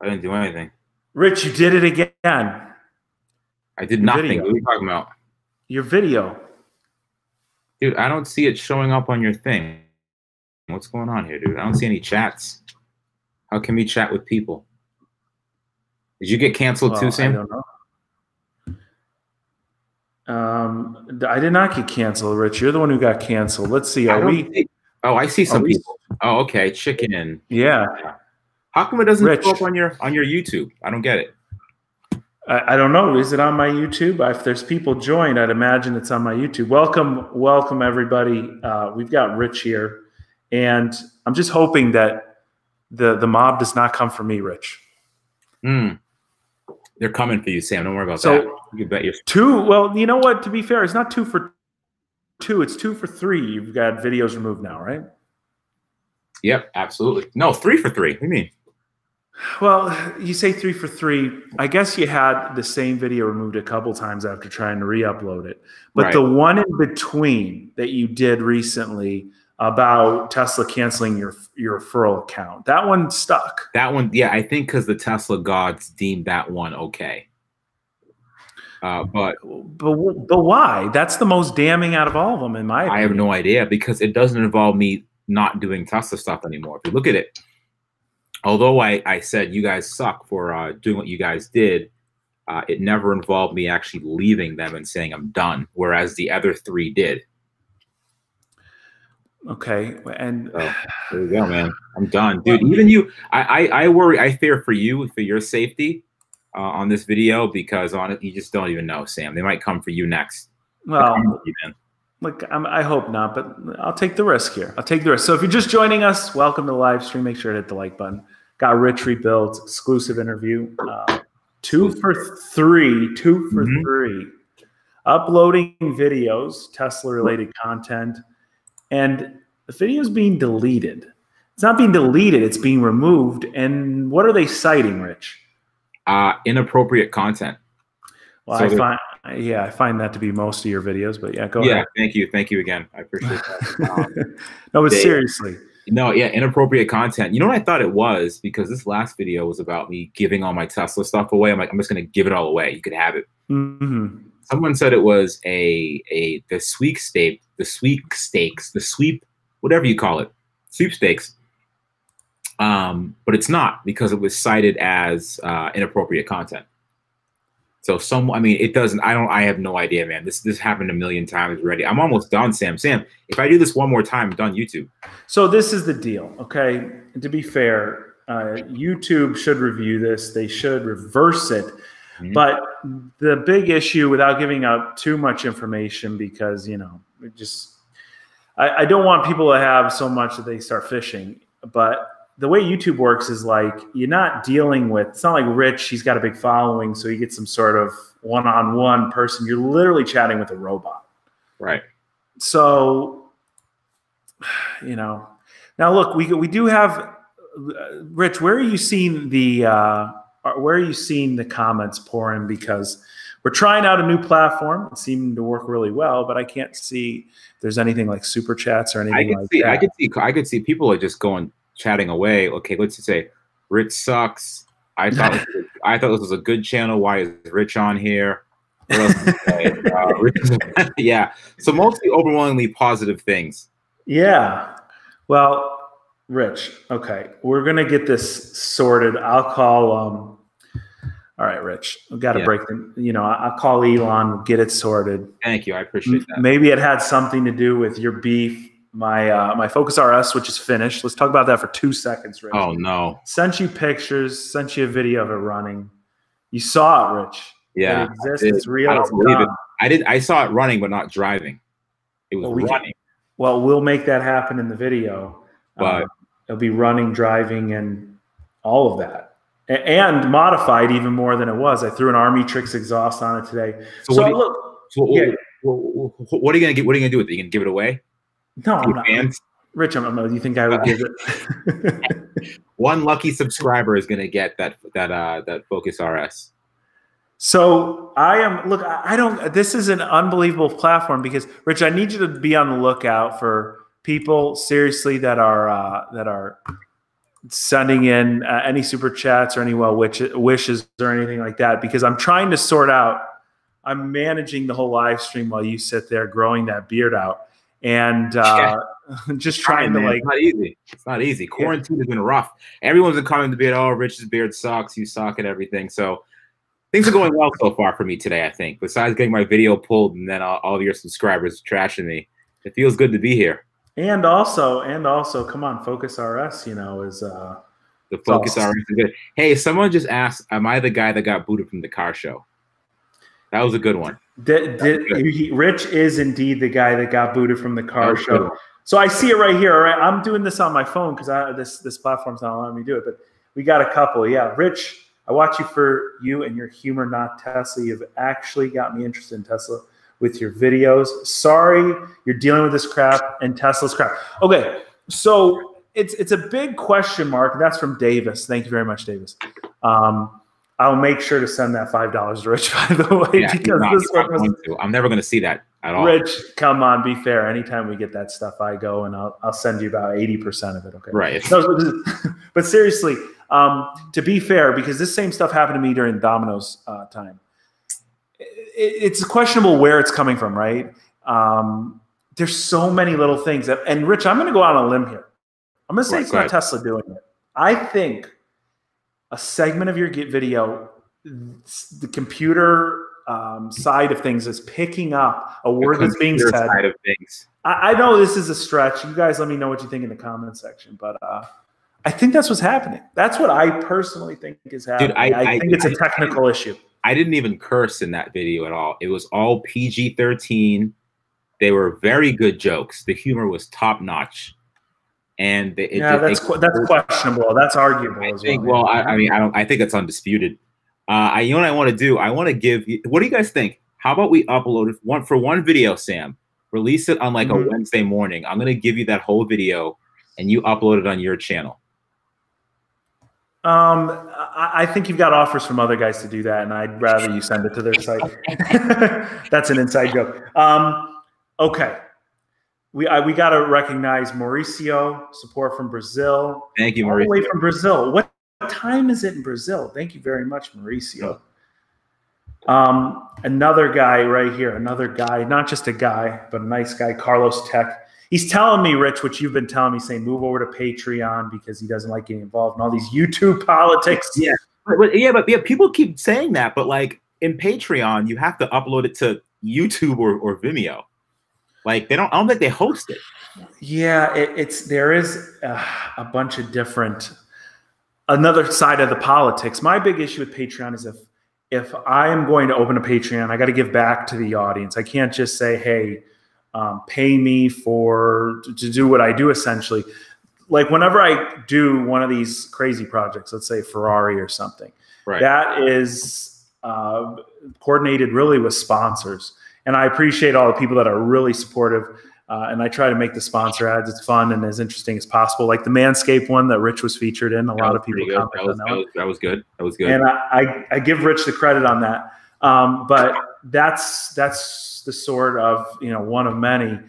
I didn't do anything. Rich, you did it again. I did nothing. What are you talking about? Your video. Dude, I don't see it showing up on your thing. What's going on here, dude? I don't see any chats. How can we chat with people? Did you get canceled too, Sam? I don't know. I did not get canceled, Rich. You're the one who got canceled. Let's see. Oh, I see some people. Oh, okay. Chicken. Yeah. How come it doesn't show up on your YouTube? I don't get it. I don't know. Is it on my YouTube? If there's people joined, I'd imagine it's on my YouTube. Welcome everybody. We've got Rich here, and I'm just hoping that the mob does not come for me, Rich. They're coming for you, Sam. Don't worry about that. You bet you're two. Well, you know what? To be fair, it's not 2 for 2. It's 2 for 3. You've got videos removed now, right? Yep, absolutely. No, 3 for 3. What do you mean? Well, you say 3 for 3. I guess you had the same video removed a couple times after trying to re-upload it. But the one in between that you did recently about Tesla canceling your referral account, that one stuck. That one, yeah, I think because the Tesla gods deemed that one okay. But why? That's the most damning out of all of them, in my opinion. I have no idea, because it doesn't involve me not doing Tesla stuff anymore. If you look at it, although I said you guys suck for doing what you guys did, it never involved me actually leaving them and saying I'm done, whereas the other 3 did. Okay, and so, there you go, man. I'm done, dude. Even you, I worry, I fear for you, for your safety on this video, because on it, you just don't even know, Sam. They might come for you next. Well, look, I hope not, but I'll take the risk here. I'll take the risk. So if you're just joining us, welcome to the live stream. Make sure to hit the like button. Got Rich rebuilt, exclusive interview. 2 for 3. 2 for 3. Uploading videos, Tesla-related content, and the video is being deleted. It's not being deleted; it's being removed. And what are they citing, Rich? Inappropriate content. Well, so I find that to be most of your videos. But yeah, go ahead. Yeah, thank you again. I appreciate that. No, but seriously. No, yeah, inappropriate content. You know what I thought it was? Because this last video was about me giving all my Tesla stuff away. I'm like, I'm just going to give it all away. You could have it. Someone said it was the whatever you call it, sweepstakes. But it's not, because it was cited as inappropriate content. So I mean, it doesn't, I have no idea, man. This happened a million times already. I'm almost done, Sam. Sam, if I do this one more time, I'm done YouTube. So this is the deal, okay? And to be fair, YouTube should review this. They should reverse it. But the big issue, without giving out too much information, because, you know, I don't want people to have so much that they start fishing. But the way YouTube works is like, you're not dealing with, it's not like Rich, he's got a big following, so you get some sort of one-on-one person. You're literally chatting with a robot. Right. So, you know, now look, we do have, Rich, where are you seeing the comments pour in? Because we're trying out a new platform. It seemed to work really well, but I can't see if there's anything like super chats or anything like that. I could see people are just chatting away. Okay, let's just say Rich sucks. I thought this was a good channel. Why is Rich on here? What else to say? Yeah. So mostly overwhelmingly positive things. Yeah. Well, Rich, okay, we're gonna get this sorted. I'll call. All right, Rich, we've got to break them. You know, I'll call Elon, get it sorted. Thank you, I appreciate that. Maybe it had something to do with your beef. My Focus RS, which is finished. Let's talk about that for 2 seconds, Rich. Oh no! Sent you pictures. Sent you a video of it running. You saw it, Rich. Yeah, it exists. It's real. I don't believe it. I saw it running, but not driving. It was running. Well, we'll make that happen in the video. But it'll be running, driving, and all of that, and modified even more than it was. I threw an Army Tricks exhaust on it today. So what are you gonna get? What are you gonna do with it? You gonna give it away? No, I'm not. Rich, do you think I would give it? One lucky subscriber is gonna get that Focus RS. So I don't. This is an unbelievable platform, because Rich, I need you to be on the lookout for people seriously that are sending in any super chats or any well wishes or anything like that, because I'm trying to sort out. I'm managing the whole live stream while you sit there growing that beard out, and just trying to like. It's not easy. It's not easy. Quarantine has been rough. Everyone's been calling the beard. Oh, Rich's beard sucks. You suck and everything. So things are going well so far for me today, I think. Besides getting my video pulled and then all of your subscribers trashing me, it feels good to be here. And also, come on, Focus RS, is the Focus RS is good. Hey, someone just asked, am I the guy that got booted from the car show? That was a good one. Rich is indeed the guy that got booted from the car show. So I see it right here. All right, I'm doing this on my phone because this platform's not allowing me to do it. But we got a couple. Yeah, Rich, I watch you and your humor, not Tesla. You've actually got me interested in Tesla with your videos. Sorry, you're dealing with this crap and Tesla's crap. Okay, so it's a big question mark. And that's from Davis. Thank you very much, Davis. I'll make sure to send that $5 to Rich, by the way, because I'm never going to see that at all. Rich, come on, be fair. Anytime we get that stuff, I go and I'll send you about 80% of it. Okay, right. No, but seriously, to be fair, because this same stuff happened to me during Domino's time. It's questionable where it's coming from, right? There's so many little things and Rich, I'm going to go out on a limb here. I'm going to say it's not Tesla doing it. I think a segment of your video, the computer side of things is picking up a word that's being said. Side of things. I know this is a stretch. You guys let me know what you think in the comment section, but I think that's what's happening. That's what I personally think is happening. Dude, I think it's a technical issue. I didn't even curse in that video at all. It was all PG-13. They were very good jokes. The humor was top notch. And that's questionable. That's arguable. I think it's undisputed. You know what I want to do? I want to give you. What do you guys think? How about we upload it for one video, Sam? Release it on like a Wednesday morning. I'm gonna give you that whole video, and you upload it on your channel. I think you've got offers from other guys to do that, and I'd rather you send it to their site. That's an inside joke. Okay. We got to recognize Mauricio, support from Brazil. Thank you, Mauricio. All the way from Brazil. What time is it in Brazil? Thank you very much, Mauricio. Another guy right here, another guy, not just a guy, but a nice guy, Carlos Tech. He's telling me, Rich, what you've been telling me, saying move over to Patreon because he doesn't like getting involved in all these YouTube politics. Yeah, but people keep saying that, but like in Patreon, you have to upload it to YouTube or Vimeo. Like I don't think they host it. Yeah, there is a bunch of different. Another side of the politics. My big issue with Patreon is if I am going to open a Patreon, I got to give back to the audience. I can't just say, hey, pay me to do what I do. Essentially, like whenever I do one of these crazy projects, let's say Ferrari or something, right? That is coordinated really with sponsors. And I appreciate all the people that are really supportive. And I try to make the sponsor ads as fun and as interesting as possible. Like the Manscaped one that Rich was featured in. A lot of people comment on that. That was good. That was good. And I give Rich the credit on that. But that's the sort of, one of many.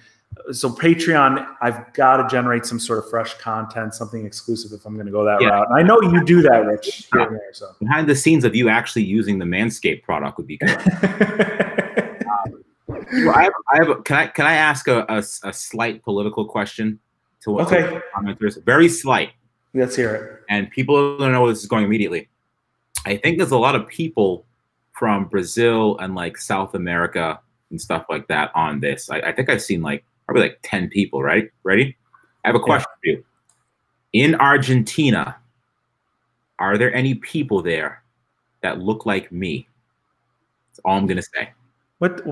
So Patreon, I've got to generate some sort of fresh content, something exclusive if I'm going to go that route. And I know you do that, Rich. So. Behind the scenes of you actually using the Manscaped product would be good. Can I ask a slight political question to the commenters? Very slight. Let's hear it. And people don't know where this is going immediately. I think there's a lot of people from Brazil and like South America and stuff like that on this. I think I've seen probably like 10 people, right? Ready? I have a question for you. In Argentina, are there any people there that look like me? That's all I'm gonna say. What?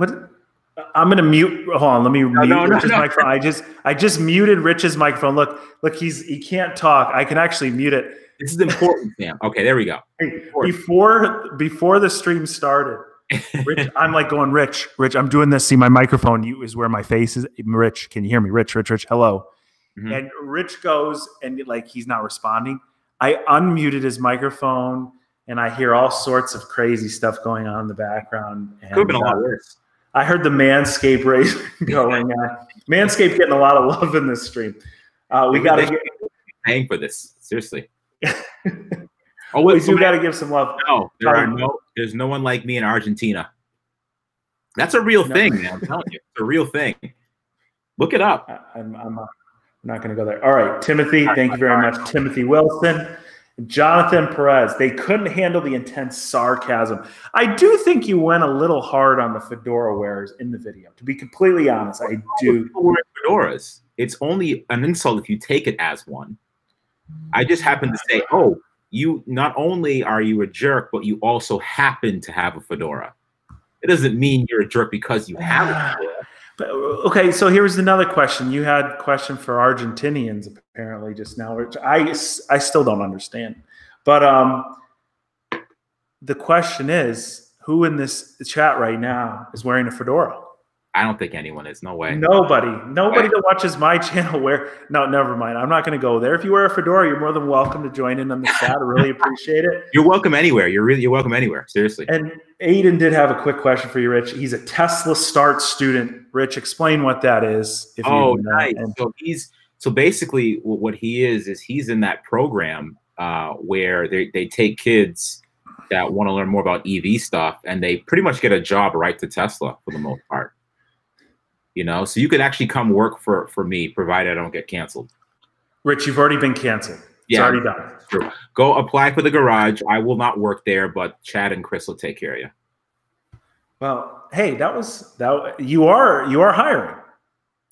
I'm gonna mute. Hold on, let me mute Rich's microphone. I just muted Rich's microphone. Look, he can't talk. I can actually mute it. This is important, Sam. Okay, there we go. Hey, before the stream started, Rich, I'm like going, Rich, I'm doing this. See, my microphone is where my face is. Rich, can you hear me? Rich, hello. Mm-hmm. And Rich goes and he's not responding. I unmuted his microphone and I hear all sorts of crazy stuff going on in the background. Could have been a lot worse. I heard the Manscaped race going on. Manscaped getting a lot of love in this stream. We got to get paying for this. Seriously. Oh, we do got to give some love. No, there's no one like me in Argentina. That's a real thing, man. I'm telling you, it's a real thing. Look it up. I'm not going to go there. All right, Timothy, thank you very much. Timothy Wilson, Jonathan Perez. They couldn't handle the intense sarcasm. I do think you went a little hard on the fedora wearers in the video. To be completely honest, I do. People wearing fedoras. It's only an insult if you take it as one. I just happen to say, oh, you not only are you a jerk, but you also happen to have a fedora. It doesn't mean you're a jerk because you have a fedora. But, okay, so here's another question. You had a question for Argentinians apparently just now, which I still don't understand. But the question is, who in this chat right now is wearing a fedora? I don't think anyone is. No way. Nobody that watches my channel no, never mind. I'm not going to go there. If you wear a fedora, you're more than welcome to join in on the chat. I really appreciate it. You're welcome anywhere. You're welcome anywhere. Seriously. And Aiden did have a quick question for you, Rich. He's a Tesla Start student. Rich, explain what that is. Nice. So basically what he is he's in that program where they take kids that want to learn more about EV stuff, and they pretty much get a job right to Tesla for the most part. So you could actually come work for me, provided I don't get canceled. Rich, you've already been canceled. It's already done. True. Go apply for the garage. I will not work there, but Chad and Chris will take care of you. Well, hey, you are hiring.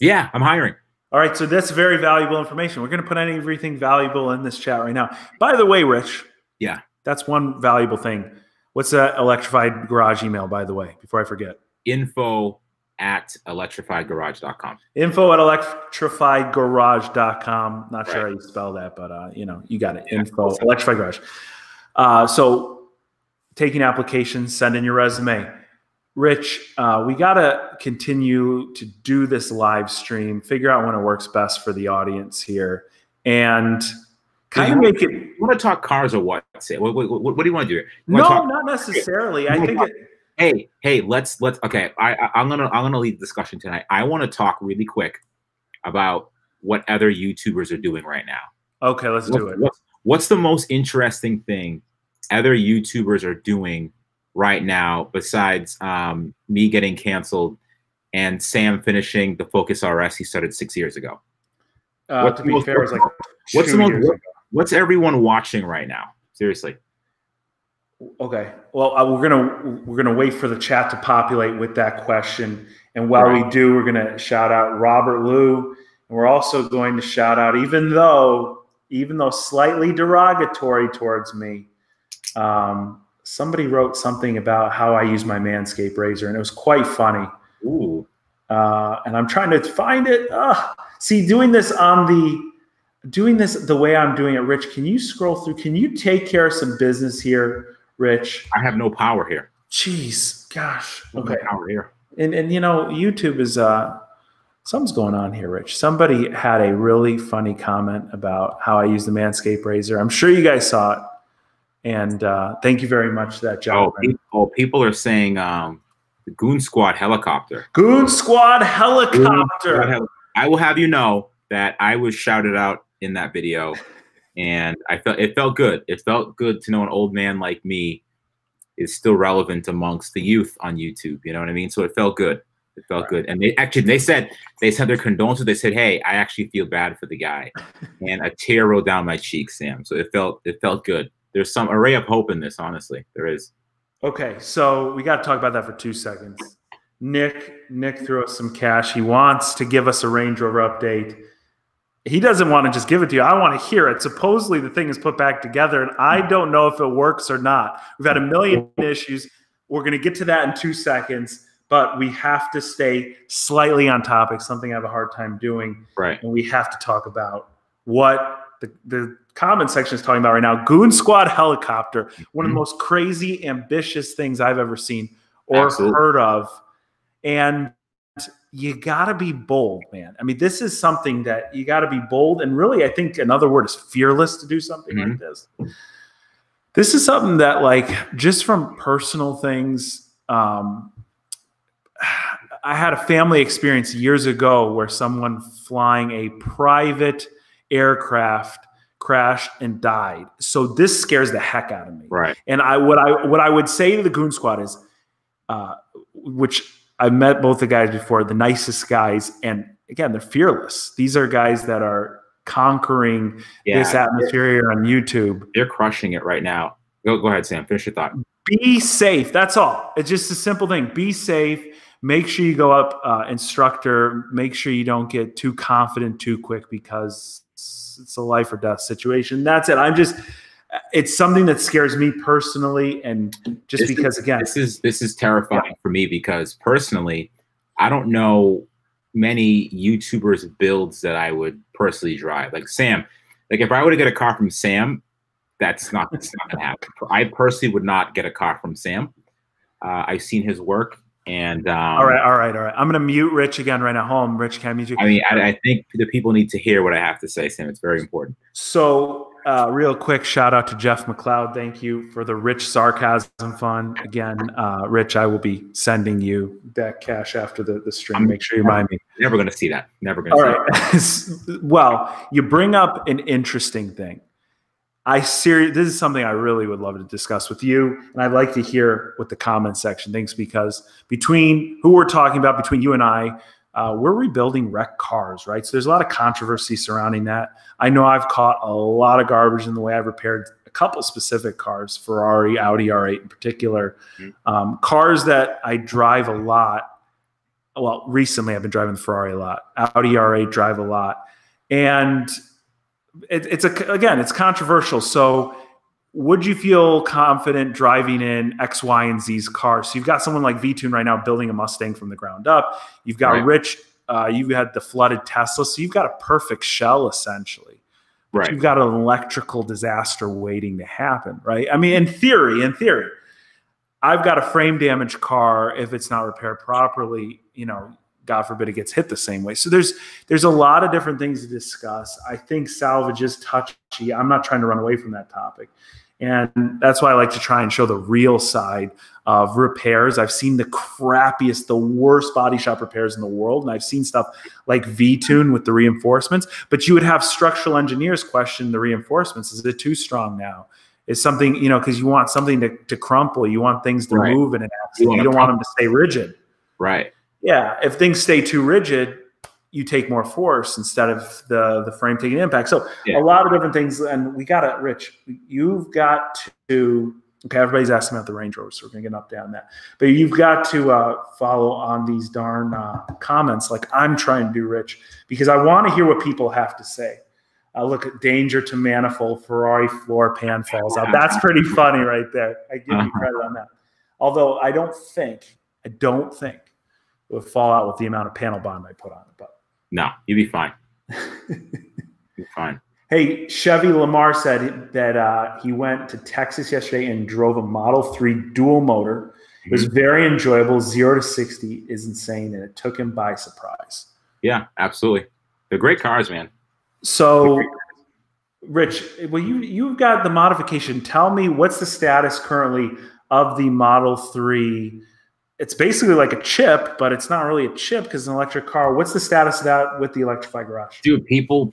Yeah, I'm hiring. All right, so that's very valuable information. We're going to put everything valuable in this chat right now. By the way, Rich. Yeah. That's one valuable thing. What's that Electrified Garage email, by the way, before I forget? info@electrifiedgarage.com. info@electrifiedgarage.com. Not sure how you spell that, but you got it. Info Electrified Garage. So taking applications, send in your resume. Rich, we got to continue to do this live stream, figure out when it works best for the audience here, and kind of make it. You want to talk cars or what? What do you want to do? Not necessarily. I think Hey, let's okay. I'm gonna lead the discussion tonight. I want to talk really quick about what other YouTubers are doing right now. Okay, let's do it. What's the most interesting thing other YouTubers are doing right now besides me getting canceled and Sam finishing the Focus RS he started 6 years ago? To be fair, it was like 2 years ago. What's everyone watching right now? Seriously. Okay. Well, we're gonna wait for the chat to populate with that question, and while we do, we're gonna shout out Robert Liu, and we're also going to shout out, even though slightly derogatory towards me, somebody wrote something about how I use my Manscaped razor, and it was quite funny. Ooh. And I'm trying to find it. See, doing this the way I'm doing it, Rich. Can you scroll through? Can you take care of some business here, Rich? I have no power here. Jeez, gosh. Okay. No power here. And YouTube is something's going on here, Rich. Somebody had a really funny comment about how I use the Manscaped razor. I'm sure you guys saw it. And thank you very much for that, gentleman. People are saying the Goon Squad helicopter. Goon Squad helicopter. I will have you know that I was shouted out in that video, and it felt good. It felt good to know an old man like me is still relevant amongst the youth on YouTube. You know what I mean? So it felt good. It felt good. And they sent their condolences. They said, "Hey, I actually feel bad for the guy," and a tear rolled down my cheek, Sam. So it felt good. There's some array of hope in this. Honestly, there is. Okay, so we got to talk about that for 2 seconds. Nick threw us some cash. He wants to give us a Range Rover update. He doesn't want to just give it to you. I want to hear it. Supposedly the thing is put back together, and I don't know if it works or not. We've had a million issues. We're going to get to that in 2 seconds, but we have to stay slightly on topic, something I have a hard time doing. Right. And we have to talk about what the comment section is talking about right now. Goon Squad helicopter, one of the most crazy, ambitious things I've ever seen or heard of. And you got to be bold, man. I mean, this is something that you got to be bold. And really, I think another word is fearless to do something like this. This is something that, like, just from personal things, I had a family experience years ago where someone flying a private aircraft crashed, and died. So this scares the heck out of me. Right. And what I would say to the Goon Squad is, which I've met both the guys before, the nicest guys, and again, they're fearless. These are guys that are conquering this atmosphere here on YouTube. They're crushing it right now. Go ahead, Sam. Finish your thought. Be safe. That's all. It's just a simple thing. Be safe. Make sure you go up instructor. Make sure you don't get too confident too quick, because it's a life or death situation. That's it. It's something that scares me personally. And just because, again, this is terrifying for me, because personally, I don't know many YouTubers' builds that I would personally drive. Like Sam, like if I were to get a car from Sam, that's not going to happen. I personally would not get a car from Sam. I've seen his work. And all right. I'm going to mute Rich again right at home. Rich, can I mute you? I mean, I think the people need to hear what I have to say, Sam. It's very important. So real quick, shout out to Jeff McLeod. Thank you for the Rich sarcasm fund. Again, Rich, I will be sending you that cash after the stream. Make sure you remind me. Never going to see that. Never going to see that. Well, you bring up an interesting thing. This is something I really would love to discuss with you, and I'd like to hear what the comment section thinks, because between who we're talking about, between you and I, we're rebuilding wrecked cars, right? So there's a lot of controversy surrounding that. I know I've caught a lot of garbage in the way I've repaired a couple specific cars, Ferrari, Audi R8 in particular, cars that I drive a lot. Well, recently I've been driving the Ferrari a lot, Audi R8 drive a lot, and it's controversial. So would you feel confident driving in X, Y, and Z's cars? So you've got someone like V-Tune right now building a Mustang from the ground up. You've got Rich, you've had the flooded Tesla. So you've got a perfect shell essentially. Right. You've got an electrical disaster waiting to happen, right? I mean, in theory, I've got a frame damaged car. If it's not repaired properly, God forbid it gets hit the same way. So there's a lot of different things to discuss. I think salvage is touchy. I'm not trying to run away from that topic. And that's why I like to try and show the real side of repairs. I've seen the crappiest, the worst body shop repairs in the world. And I've seen stuff like V-Tune with the reinforcements, but you would have structural engineers question the reinforcements. Is it too strong now? Is something, because you want something to crumple. You want things to move in an accident. You don't want them to stay rigid. Right. Yeah, if things stay too rigid, you take more force instead of the frame taking impact. So a lot of different things, and we got to, Rich, you've got to, okay, everybody's asking about the Range Rover, so we're going to get an update on that. But you've got to follow on these darn comments like I'm trying to do, Rich, because I want to hear what people have to say. Look at danger to manifold, Ferrari floor pan falls out. That's pretty funny right there. I give you credit on that. Although I don't think it would fall out with the amount of panel bond I put on it. But no, you'd be fine. You're fine. Hey, Chevy Lamar said that he went to Texas yesterday and drove a Model 3 dual motor. It was very enjoyable. 0 to 60 is insane, and it took him by surprise. Yeah, absolutely. They're great cars, man. So, Rich, well, you've got the modification. Tell me, what's the status currently of the Model 3? It's basically like a chip, but it's not really a chip because it's an electric car. What's the status of that with the electrified garage? Dude, people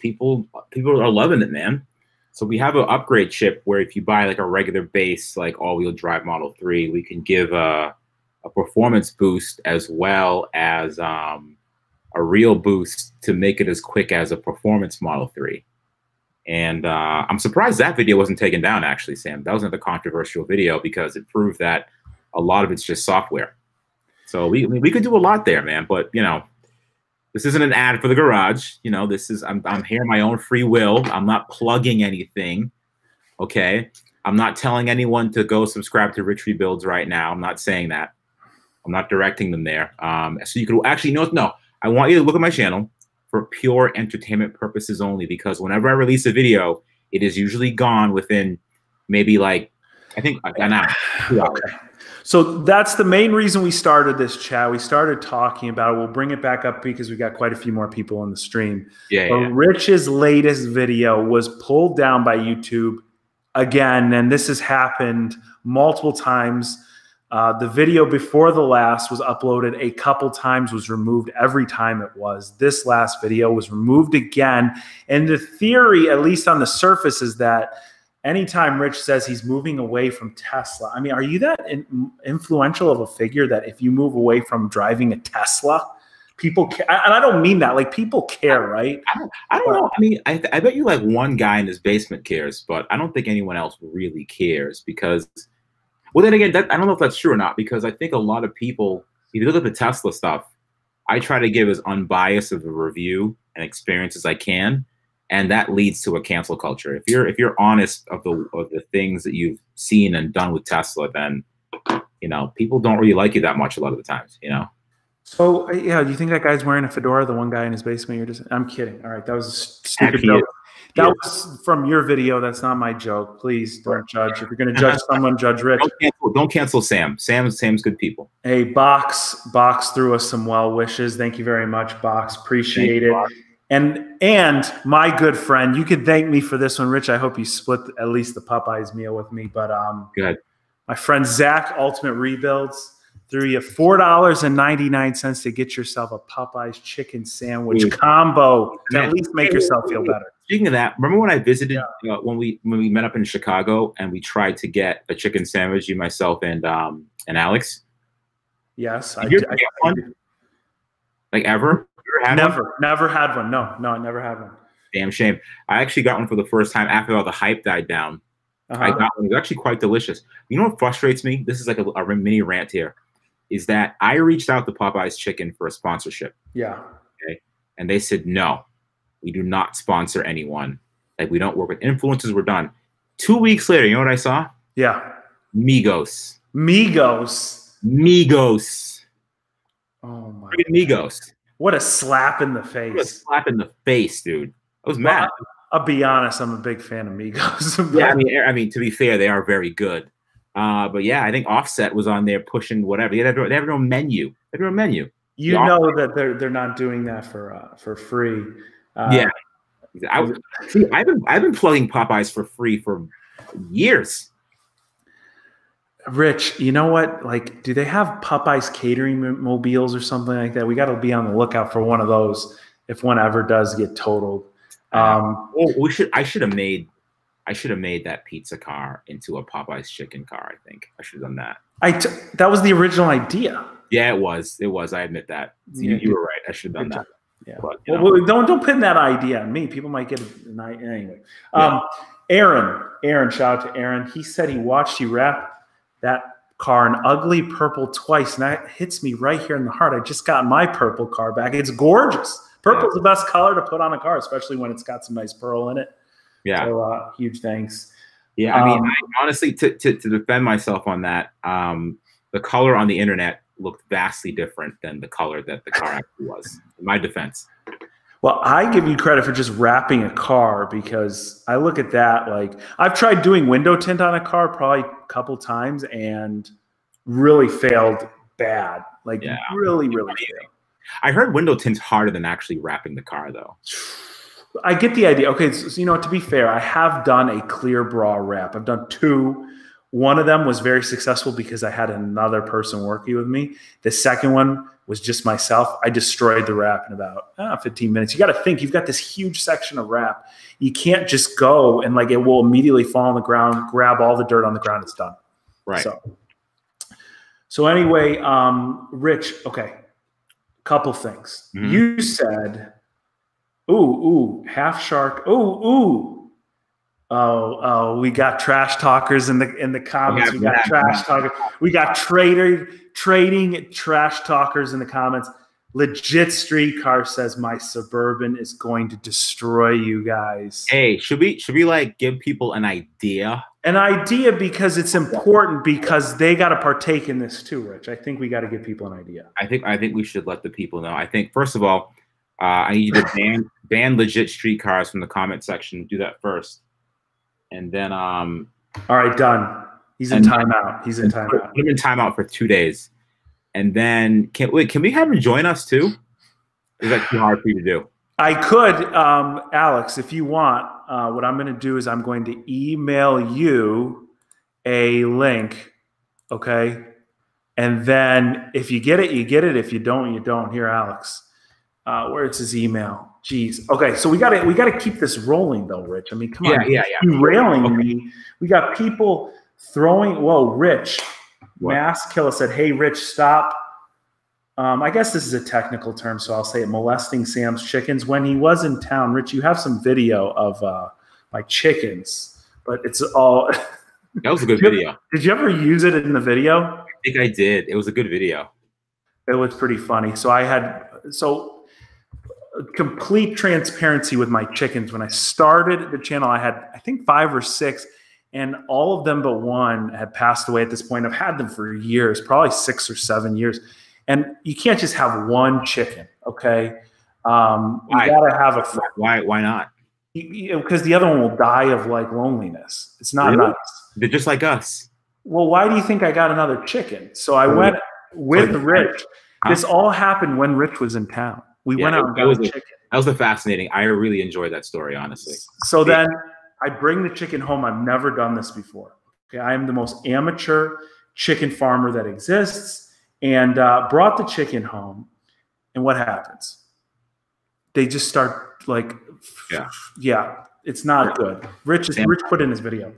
are loving it, man. So we have an upgrade chip where if you buy like a regular base, like all-wheel drive Model 3, we can give a performance boost as well as a real boost to make it as quick as a performance Model 3. And I'm surprised that video wasn't taken down, actually, Sam. That was another controversial video because it proved that a lot of it's just software. So we could do a lot there, man. But, this isn't an ad for the garage. This is I'm here on my own free will. I'm not plugging anything, okay? I'm not telling anyone to go subscribe to Rich Rebuilds right now. I'm not saying that. I'm not directing them there. So you could actually, no, I want you to look at my channel for pure entertainment purposes only, because whenever I release a video, it is usually gone within maybe like, I think an hour. Okay. So that's the main reason we started this chat. We started talking about it. We'll bring it back up because we got quite a few more people in the stream. Yeah. Rich's latest video was pulled down by YouTube again, and this has happened multiple times. The video before the last was uploaded a couple times, was removed every time it was. This last video was removed again. And the theory, at least on the surface, is that anytime Rich says he's moving away from Tesla, I mean, are you that influential of a figure that if you move away from driving a Tesla, people care? And I don't mean that. Like, people care, right? I don't know. I mean, I bet you like one guy in his basement cares, but I don't think anyone else really cares because, well, then again, I don't know if that's true or not, because I think a lot of people, if you look at the Tesla stuff, I try to give as unbiased of a review and experience as I can. And that leads to a cancel culture. If you're honest of the things that you've seen and done with Tesla, then people don't really like you that much a lot of the times. So yeah, do you think that guy's wearing a fedora? The one guy in his basement? You're just? I'm kidding. All right, that was a stupid joke. That was from your video. That's not my joke. Please don't judge. If you're going to judge someone, judge Rich. Don't cancel Sam. Sam's good people. Hey, Box threw us some well wishes. Thank you very much, Box. Appreciate it. And my good friend, you could thank me for this one, Rich. I hope you split at least the Popeyes meal with me. But good. My friend Zach, Ultimate Rebuilds, threw you $4.99 to get yourself a Popeyes chicken sandwich combo to at least make yourself feel better. Speaking of that, remember when I visited when we met up in Chicago and we tried to get a chicken sandwich, you, myself, and Alex? Yes, I did. Like ever? Never had one. No, I never had one. Damn shame. I actually got one for the first time after all the hype died down. I got one. It was actually quite delicious. You know what frustrates me? This is like a mini rant here. Is that I reached out to Popeye's Chicken for a sponsorship. Yeah. Okay. And they said, no, we do not sponsor anyone. Like, we don't work with influencers. We're done. 2 weeks later, you know what I saw? Yeah. Migos. Oh my. Migos. What a slap in the face. What a slap in the face, dude. I was mad. I'll be honest. I'm a big fan of Migos. Yeah, I mean, to be fair, they are very good. But yeah, I think Offset was on there pushing whatever. They have no menu. They have no menu. You know that they're not doing that for free. Yeah, I've been plugging Popeyes for free for years. Rich, you know what? Like, do they have Popeyes catering mobiles or something like that? We got to be on the lookout for one of those if one ever does get totaled. I should have made that pizza car into a Popeyes chicken car. I think I should have done that. That was the original idea. Yeah, it was. I admit that. You were right. I should have done that. Yeah. But, don't put that idea on me. People might get a night anyway. Yeah. Aaron, shout out to Aaron. He said he watched you wrap that car in ugly purple twice, and that hits me right here in the heart. I just got my purple car back. It's gorgeous. Purple's the best color to put on a car, especially when it's got some nice pearl in it. Yeah. So huge thanks. Yeah, I mean, honestly, to defend myself on that, the color on the internet looked vastly different than the color that the car actually was. In my defense. Well, I give you credit for just wrapping a car, because I look at that like I've tried doing window tint on a car probably a couple times and really failed bad. Like really failed. I heard window tint's harder than actually wrapping the car, though. I get the idea. Okay, so to be fair, I have done a clear bra wrap. I've done 2. One of them was very successful because I had another person working with me. The second one was just myself. I destroyed the wrap in about 15 minutes. You got to think, you've got this huge section of wrap. You can't just go and like it will immediately fall on the ground, grab all the dirt on the ground. It's done. Right. So anyway, Rich, okay, couple things. Mm-hmm. You said, ooh, half shark. Oh, we got trash talkers in the comments. We got trash talkers. We got trading trash talkers in the comments. Legit Streetcar says my Suburban is going to destroy you guys. Hey, should we like give people an idea? An idea, because it's important, because they got to partake in this too, Rich. I think we got to give people an idea. I think we should let the people know. I think first of all, I need you to ban Legit Streetcars from the comment section. Do that first. And then all right, done. He's in timeout. He's in timeout. Put him in timeout for 2 days. And then can we have him join us too? Is that too hard for you to do? I could, Alex, if you want. What I'm going to do is I'm going to email you a link, okay? And then if you get it, you get it. If you don't, you don't. Here, Alex. Where's his email? Jeez. Okay, so we gotta keep this rolling though, Rich. I mean, come on. Yeah. Derailing me. We got people throwing. Whoa, Rich. What? Mass Killer said, "Hey, Rich, stop." I guess this is a technical term, so I'll say it. Molesting Sam's chickens when he was in town. Rich, you have some video of my chickens, but it's all. That was a good video. Did you ever use it in the video? I think I did. It was a good video. It was pretty funny. So I had complete transparency with my chickens. When I started the channel, I had, I think, 5 or 6, and all of them but one had passed away at this point. I've had them for years, probably 6 or 7 years. And you can't just have one chicken, okay? You gotta have a friend. Why not? Because the other one will die of like loneliness. It's not Really? nice. They're just like us. Well, why do you think I got another chicken? So I went with Rich. This all happened when Rich was in town. We went out and got a chicken. That was fascinating. I really enjoyed that story, honestly. So then I bring the chicken home. I've never done this before. Okay, I am the most amateur chicken farmer that exists, and brought the chicken home. And what happens? They just start like, yeah, it's not good. Rich put in his video.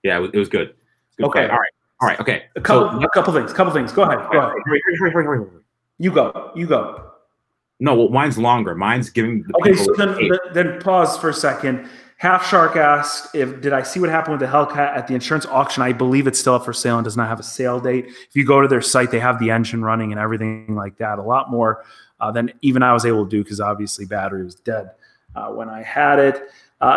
Yeah, it was good. Okay. All right. Okay. A couple things. Go ahead. Hurry. You go. No, well, mine's longer. Mine's giving the okay, so then pause for a second. Half Shark asked, did I see what happened with the Hellcat at the insurance auction? I believe it's still up for sale and does not have a sale date. If you go to their site, they have the engine running and everything like that. A lot more than even I was able to do, because obviously battery was dead when I had it.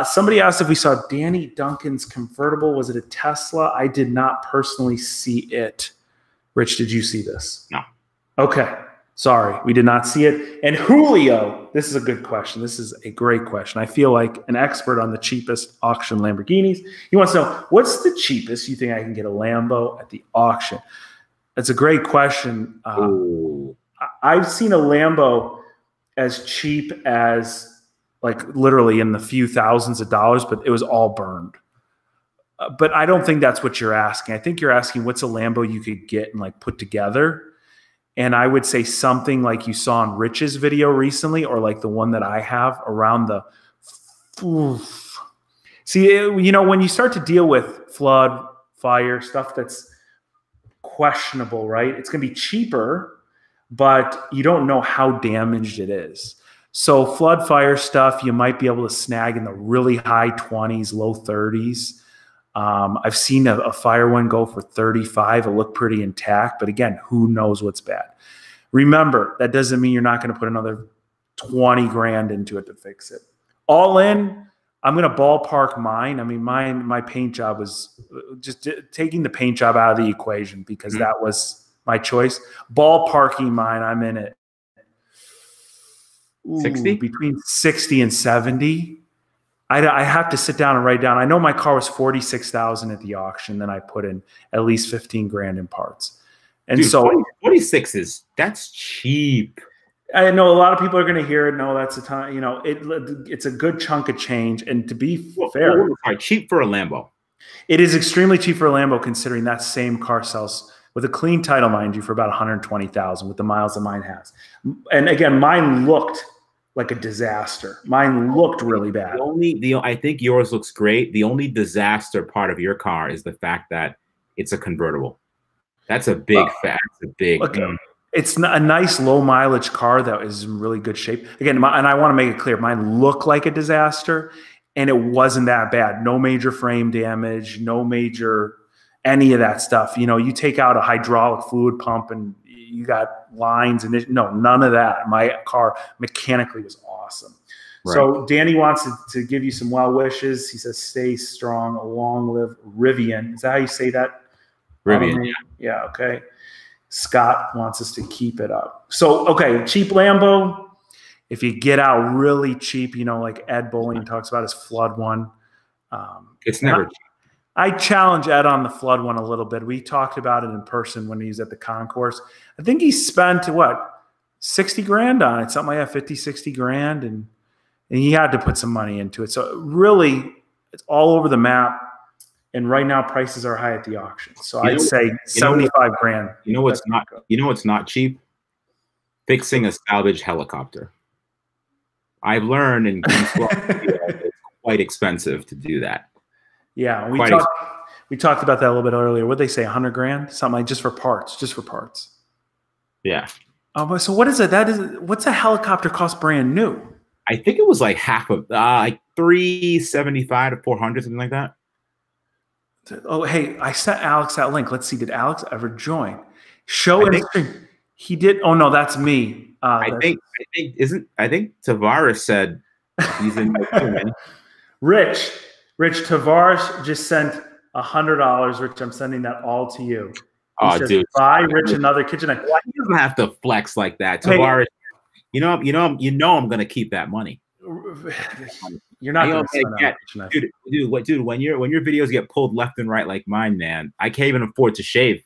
Somebody asked if we saw Danny Duncan's convertible. Was it a Tesla? I did not personally see it. Rich, did you see this? No. Okay. Sorry, we did not see it. And Julio, this is a good question. This is a great question. I feel like an expert on the cheapest auction Lamborghinis. He wants to know, what's the cheapest you think I can get a Lambo at the auction? That's a great question. I've seen a Lambo as cheap as like literally in the few thousands of dollars, but it was all burned. But I don't think that's what you're asking. I think you're asking what's a Lambo you could get and like put together. And I would say something like you saw in Rich's video recently, or like the one that I have around the. See, you know, when you start to deal with flood, fire, stuff that's questionable, right? It's going to be cheaper, but you don't know how damaged it is. So flood, fire stuff, you might be able to snag in the really high 20s, low 30s. I've seen a fire one go for 35. It looked pretty intact, but again, who knows what's bad? Remember, that doesn't mean you're not going to put another 20 grand into it to fix it. All in, I'm going to ballpark mine. I mean, my paint job was just taking the paint job out of the equation because that was my choice. Ballparking mine, I'm in it. 60? Between 60 and 70. I have to sit down and write down. I know my car was $46,000 at the auction. Then I put in at least 15 grand in parts. And dude, so 46 that's cheap. I know a lot of people are going to hear it. No, that's a ton. You know, it's a good chunk of change. And to be fair, cheap for a Lambo. It is extremely cheap for a Lambo, considering that same car sells with a clean title, mind you, for about 120,000 with the miles that mine has. And again, mine looked like a disaster. Mine looked really bad. I think yours looks great. The only disaster part of your car is the fact that it's a convertible. That's a big fact. It's a nice low mileage car that is in really good shape. Again, and I want to make it clear, mine looked like a disaster, and it wasn't that bad. No major frame damage, no major any of that stuff. You know, you take out a hydraulic fluid pump and you got lines and no, none of that. My car mechanically was awesome. Right. So Danny wants to give you some well wishes. He says, stay strong, long live Rivian. Is that how you say that? Rivian. Yeah. Okay. Scott wants us to keep it up. So, okay. Cheap Lambo. If you get out really cheap, you know, like Ed Bowling talks about his flood one. It's never cheap. I challenge Ed on the flood one a little bit. We talked about it in person when he was at the concourse. I think he spent, what, 60 grand on it, something like that, 50, 60 grand. And he had to put some money into it. So really, it's all over the map. And right now prices are high at the auction. So I'd say 75 grand. You know what's not, cheap? Fixing a salvage helicopter. I've learned in it's quite expensive to do that. Yeah, we talked about that a little bit earlier. What'd they say, 100 grand? Something like just for parts. Yeah. So what is it? What's a helicopter cost brand new? I think it was like half of like 375 to 400, something like that. Oh, hey, I sent Alex that link. Let's see. Did Alex ever join? He did. Oh no, that's me. I think Tavares said he's in my team. Rich Tavares just sent $100. Rich, I'm sending that all to you. He says, dude, buy Rich another kitchen knife. He doesn't have to flex like that, Tavares. Hey, I'm gonna keep that money. You're not going to get, dude. When your videos get pulled left and right like mine, man, I can't even afford to shave.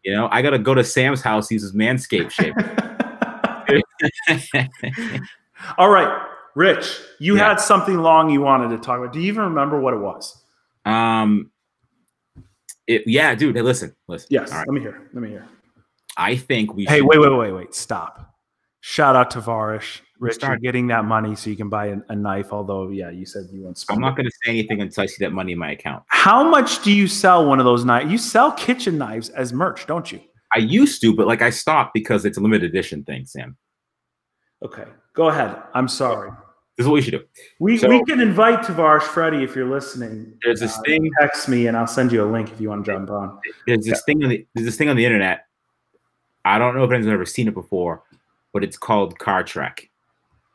I gotta go to Sam's house, use his Manscaped shave. All right, Rich, you had something long you wanted to talk about. Do you even remember what it was? Dude. Hey, listen. Yes. All right. Let me hear. I think we. Hey, wait. Stop. Shout out to Tavares. Rich, you're getting that money so you can buy a knife. Although, you said you won't spend. I'm not going to say anything until I see that money in my account. How much do you sell one of those knives? You sell kitchen knives as merch, don't you? I used to, but I stopped because it's a limited edition thing, Sam. Okay, go ahead. I'm sorry. This is what we should do. We can invite Tavares Freddy if you're listening. There's this thing. Text me and I'll send you a link if you want to jump on. There's this thing on the internet. I don't know if anyone's ever seen it before, but it's called Car Trek.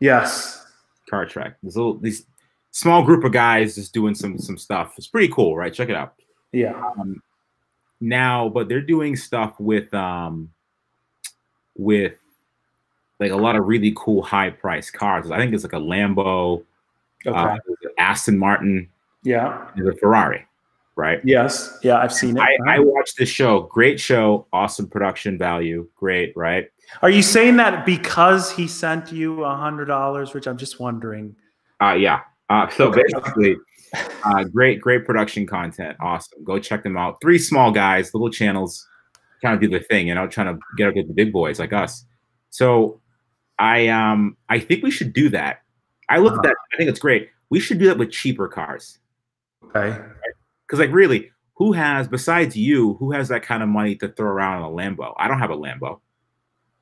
Yes. Car Trek. These small group of guys just doing some stuff. It's pretty cool, right? Check it out. Yeah. But they're doing stuff with like a lot of really cool high priced cars. I think it's like a Lambo, Aston Martin, and a Ferrari, right? Yes, I've seen it. I watched this show. Great show, awesome production value, great, right? Are you saying that because he sent you $100, Rich? I'm just wondering. Yeah. Basically, great production content, awesome. Go check them out. 3 small guys, little channels, trying to do their thing, trying to get up with the big boys like us. So I think we should do that. I look at that. I think it's great. We should do that with cheaper cars. Okay. Because really, who has, besides you, who has that kind of money to throw around on a Lambo? I don't have a Lambo.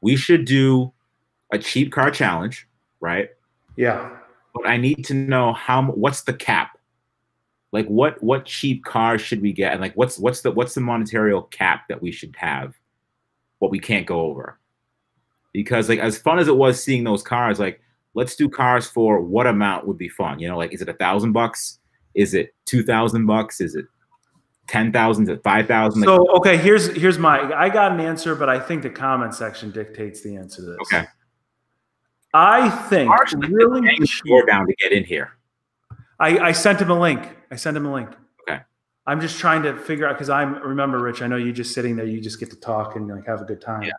We should do a cheap car challenge, right? Yeah. But I need to know what's the cap? Like what cheap cars should we get? And what's the monetary cap that we should have? What we can't go over. Because as fun as it was seeing those cars, let's do cars for what amount would be fun? Is it $1,000? Is it $2,000? Is it 10,000 to 5,000? So okay, here's I got an answer, but I think the comment section dictates the answer to this. Okay. I think really cheap down to get in here. I sent him a link. Okay. I'm just trying to figure out because remember, Rich, I know you just sitting there, you just get to talk and have a good time. Yeah.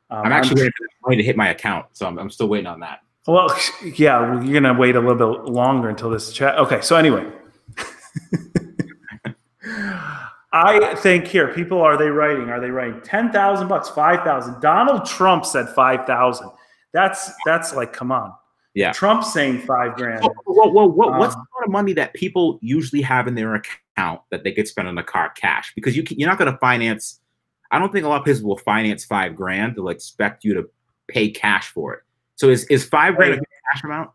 I'm actually waiting for the money to hit my account, so I'm still waiting on that. Well, yeah, you're gonna wait a little bit longer until this chat. Okay, so anyway. I think here, people, are they writing $10,000, 5,000? Donald Trump said 5,000. That's come on. Yeah. Trump's saying $5,000. What's the amount of money that people usually have in their account that they could spend on a car cash? Because you're not going to finance. I don't think a lot of people will finance $5,000 to expect you to pay cash for it. So is $5,000 a good cash amount?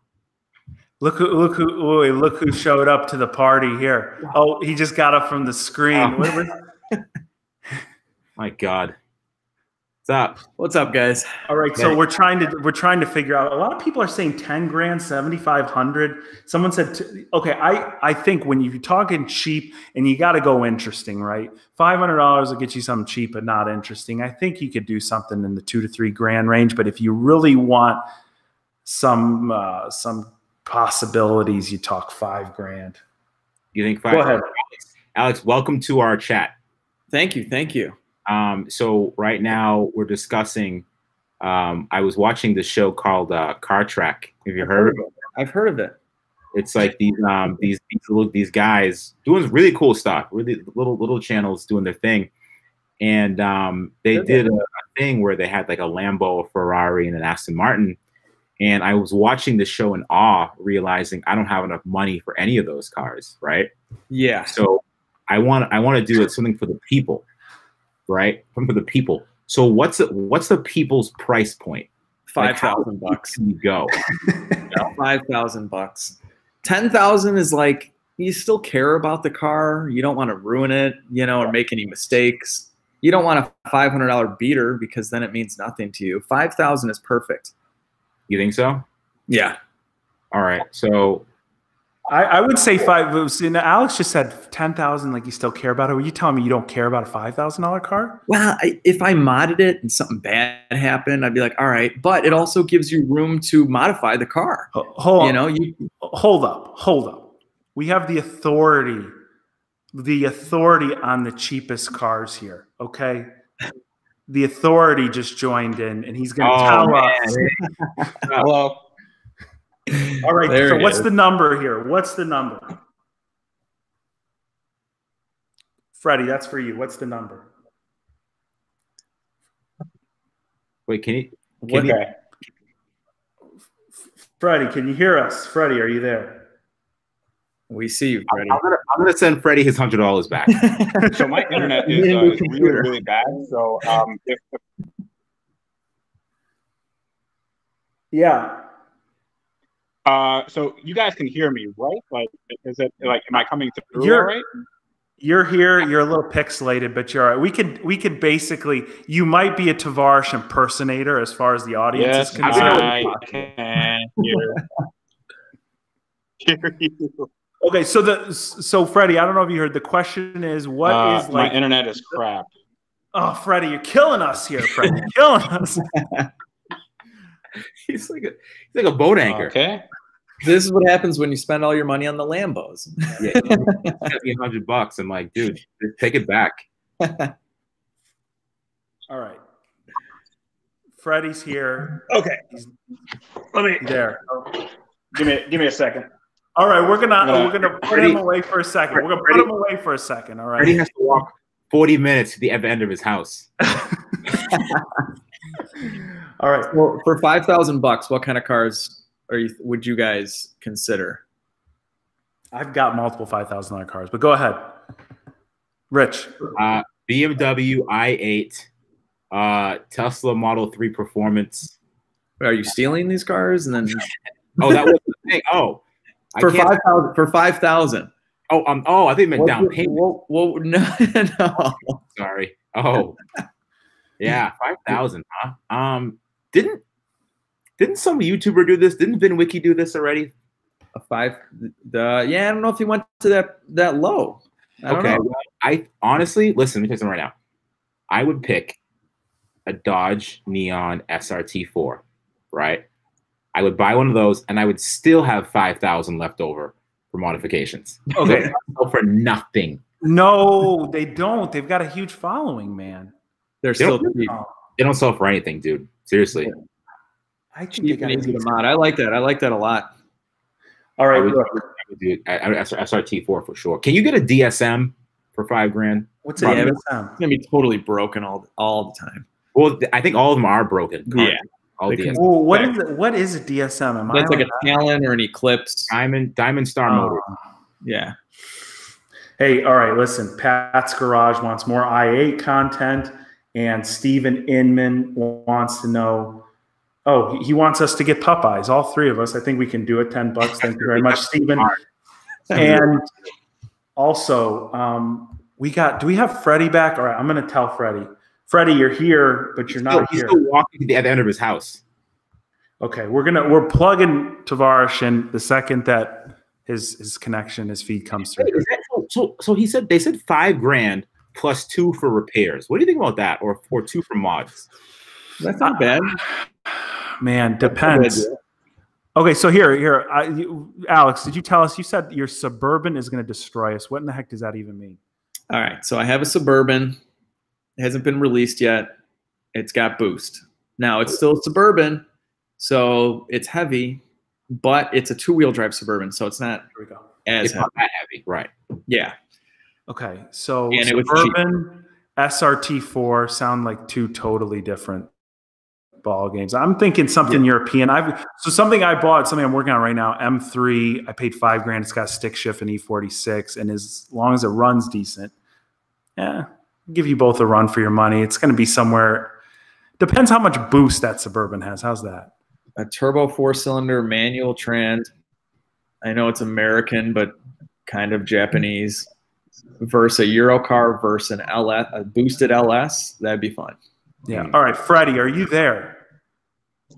Look who showed up to the party here. Oh, he just got up from the screen. My God. What's up, guys? All right, so we're trying to figure out. A lot of people are saying $10,000, 7,500. Someone said, okay, I think when you're talking cheap and you got to go interesting, right? $500 will get you something cheap but not interesting. I think you could do something in the $2,000 to $3,000 range. But if you really want some possibilities, you talk $5,000. You think $5,000? Go ahead, Alex. Welcome to our chat. Thank you. So right now we're discussing. I was watching this show called Car Trek. Have you heard of it? I've heard of it. It's like these guys doing really cool stuff, really little channels doing their thing. And they did a thing where they had like a Lambo, a Ferrari, and an Aston Martin. And I was watching the show in awe, realizing I don't have enough money for any of those cars, right? Yeah. So I want to do something for the people, right? Something for the people. So what's the people's price point? $5,000. You go. $5,000. 10,000 is like, you still care about the car. You don't want to ruin it, you know, or make any mistakes. You don't want a $500 beater because then it means nothing to you. 5,000 is perfect. You think so? Yeah. All right. So I would say five. See, now Alex just said 10,000. Like you still care about it. Were you telling me you don't care about a $5,000 car? Well, if I modded it and something bad happened, I'd be like, all right. But it also gives you room to modify the car. Hold up. We have the authority on the cheapest cars here. Okay. The authority just joined in, and he's going to tell us. Hello. All right. So what's the number here? What's the number? Freddie, that's for you. What's the number? Wait, can you? Freddie, can you hear us? Freddie, are you there? We see you, Freddie. I'm gonna send Freddie his $100 back. So my internet is really, really bad. So Yeah. So you guys can hear me, right? Like, is it like, am I coming through all right? You're here. You're a little pixelated, but you're all right. We could basically. You might be a Tavares impersonator as far as the audience is concerned. I can hear you. Okay, so Freddie, I don't know if you heard. The question is, what is like? My internet is crap. Oh, Freddie, you're killing us here, Freddie. You're killing us. He's like a boat anchor. Okay. This is what happens when you spend all your money on the Lambos. Yeah, you got me $100. I'm like, dude, take it back. All right. Freddie's here. Okay. Let me there. Give me a second. All right, we're gonna put him away for a second. We're gonna put him away for a second. All right. Freddie has to walk 40 minutes to the end of his house. All right. Well, for $5,000, what kind of cars would you guys consider? I've got multiple $5,000 cars, but go ahead, Rich. BMW i8, Tesla Model 3 Performance. Are you stealing these cars and then? Oh, that was the thing. Oh, for 5,000. For 5,000. Oh, I think it meant down payment. Whoa, no. Sorry. Oh, yeah, 5,000, huh? Didn't some YouTuber do this? Didn't VinWiki do this already? Yeah, I don't know if he went to that low. Okay. Well, I honestly, listen, let me tell you something right now. I would pick a Dodge Neon SRT4, right? I would buy one of those, and I would still have 5,000 left over for modifications. Okay. For nothing. No, they don't. They've got a huge following, man. They're still cheap. They don't sell for anything, dude. Seriously. Yeah. I think cheap and easy to mod. I like that. I like that a lot. All right, SRT4 for sure. Can you get a DSM for $5,000? What's a DSM? It's gonna be totally broken all the time. Well, I think all of them are broken. Yeah. All DSM. Well, what is a DSM? That's like a Talon or an Eclipse. Diamond Star motor. Yeah. Hey, all right, listen. Pat's Garage wants more i8 content, and Steven Inman wants to know. Oh, he wants us to get Popeyes, all three of us. I think we can do it. $10. Thank you very much, Steven. And also, do we have Freddie back? All right, I'm going to tell Freddie. Freddie, you're here, but you're not here. He's still walking to the end of his house. Okay, we're plugging Tavares in the second that his connection, his feed comes through. So they said $5,000 plus 2 for repairs. What do you think about that? Or 2 for mods? That's not bad. Man, depends. Okay, so here, Alex, did you tell us? You said your Suburban is going to destroy us. What in the heck does that even mean? All right, so I have a Suburban. It hasn't been released yet. It's got boost. Now it's still Suburban, so it's heavy, but it's a 2-wheel drive Suburban, so it's not Here we go. as It's not that heavy, right? Yeah. Okay, so And it was Suburban, SRT4 sound like two totally different ball games. I'm thinking something European. Something I bought, something I'm working on right now. M3. I paid $5,000. It's got stick shift and E46, and as long as it runs decent, yeah, give you both a run for your money. It's going to be somewhere. Depends how much boost that Suburban has. How's that? A turbo 4-cylinder manual trans. I know it's American, but kind of Japanese. Versus a Euro car versus an LS, a boosted LS. That'd be fun. Yeah. All right, Freddie, are you there?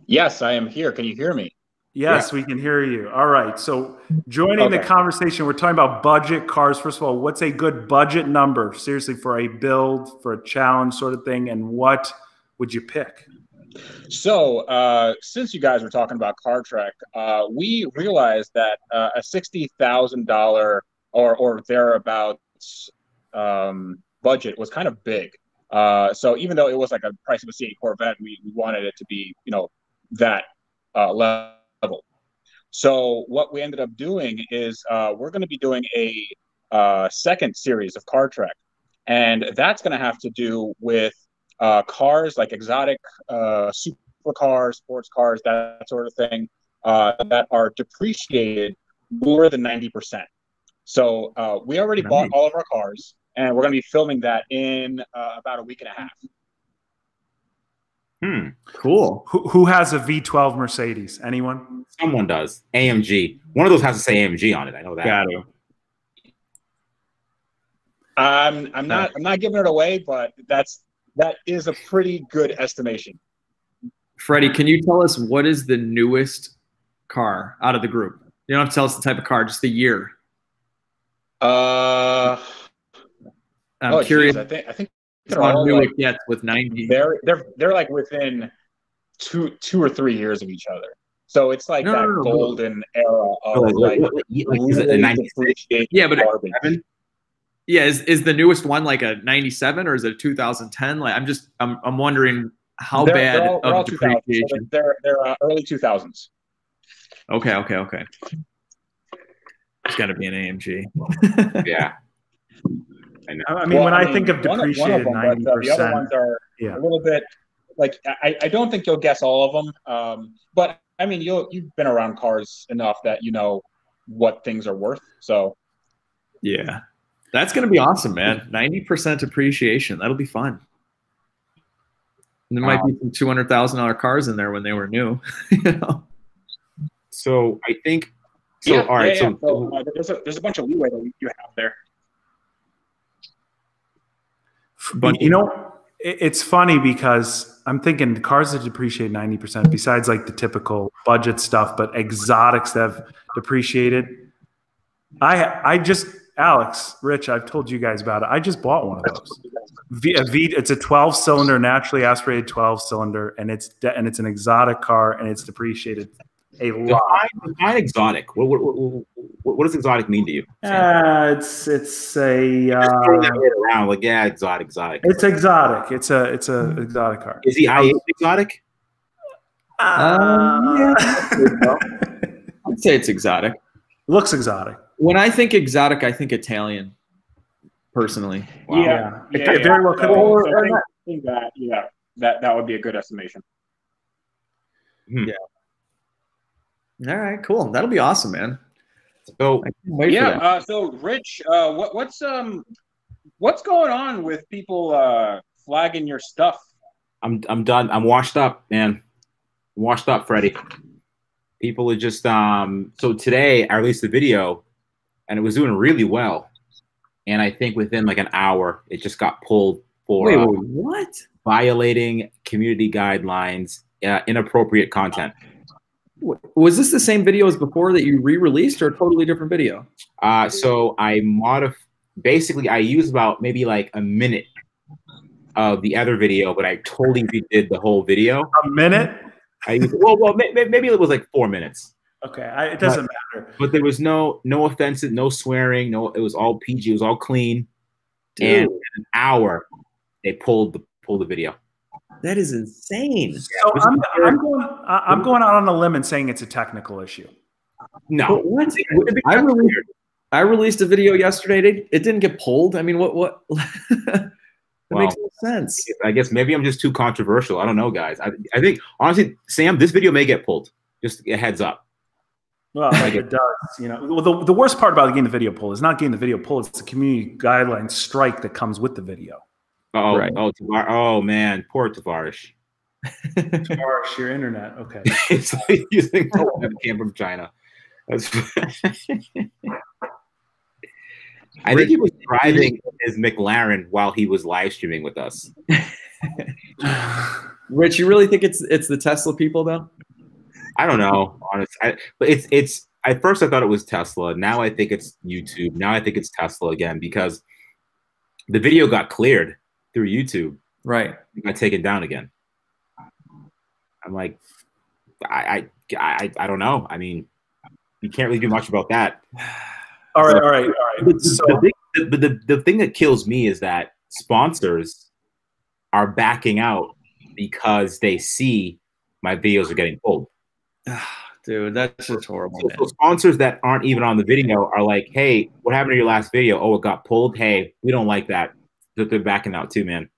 Yes, I am here. Can you hear me? Yes, we can hear you. All right. So joining the conversation, we're talking about budget cars. First of all, what's a good budget number, seriously, for a build, for a challenge sort of thing, and what would you pick? So since you guys were talking about CarTrek, we realized that a $60,000 or thereabouts budget was kind of big. So even though it was like a price of a C8 Corvette, we wanted it to be, that level. So what we ended up doing is we're going to be doing a second series of CarTrek, and that's going to have to do with cars like exotic supercars, sports cars, that sort of thing, that are depreciated more than 90%. So we already bought all of our cars, and we're going to be filming that in about a week and a half. Cool. Who has a V12 Mercedes? Anyone? Someone does. AMG. One of those has to say AMG on it. I know that. Got to. I'm not giving it away, but that is a pretty good estimation. Freddie, can you tell us what is the newest car out of the group? You don't have to tell us the type of car, just the year. I'm curious. Geez, I think they're all new it gets with 90. They're like within two or 3 years of each other. So it's like golden era of is it a 96? Yeah, but yeah, is the newest one like a 97 or is it a 2010? Like I'm wondering how bad of depreciation. So they're early 2000s. Okay. It's got to be an AMG. Yeah. I mean, when I think of depreciated 90%, the other ones are a little bit like I don't think you'll guess all of them. But I mean, you've been around cars enough that you know what things are worth. So yeah, that's gonna be awesome, man. 90% appreciation. That'll be fun. And there might be some $200,000 cars in there when they were new. So I think. So all right. So there's a bunch of leeway that you have there. But it's funny because I'm thinking cars that depreciate 90%, besides like the typical budget stuff, but exotics that have depreciated. Alex, Rich, I've told you guys about it. I just bought one of those. It's a 12-cylinder, naturally aspirated 12-cylinder, and it's an exotic car, and it's deprecied a lot. Define exotic. What does exotic mean to you? It's a around like exotic. It's exotic. It's a exotic car. Is he I8 exotic? Yeah. I'd say it's exotic. Looks exotic. When I think exotic, I think Italian. Personally, wow. Yeah. Very well could be. I think that would be a good estimation. Yeah. All right, cool. That'll be awesome, man. So so Rich, what's going on with people flagging your stuff? I'm done. I'm washed up, man. I'm washed up, Freddie. People are just so today I released the video and it was doing really well. And I think within like an hour it just got pulled for what? Violating community guidelines, inappropriate content. Was this the same video as before that you re-released or a totally different video? So I basically I used about maybe like a minute of the other video, but I totally redid the whole video. A minute? Maybe it was like 4 minutes. Okay, it doesn't matter. But there was no offensive, no swearing, it was all PG, it was all clean. Dude. And in an hour, they pulled the video. That is insane. So I'm going out on a limb and saying it's a technical issue. No. But what? I released a video yesterday. It didn't get pulled. I mean, what? That makes no sense. I guess maybe I'm just too controversial. I don't know, guys. I think, honestly, Sam, this video may get pulled. Just a heads up. Well, like it does, you know. Well, the worst part about getting the video pulled is not getting the video pulled. It's the community guideline strike that comes with the video. Oh, right. Oh, man. Poor Tavares. Tavares, your internet. Okay. It's like using a webcam from China. I think he was driving his McLaren while he was live streaming with us. Rich, you really think it's the Tesla people though? I don't know, honestly. But it's at first I thought it was Tesla. Now I think it's YouTube. Now I think it's Tesla again because the video got cleared through YouTube. Right. It got taken down again. I'm like, I don't know. I mean, you can't really do much about that. All right. The thing that kills me is that sponsors are backing out because they see my videos are getting pulled. Dude, that's just horrible. So sponsors that aren't even on the video are like, hey, what happened to your last video? Oh, it got pulled. Hey, we don't like that. They're backing out too, man.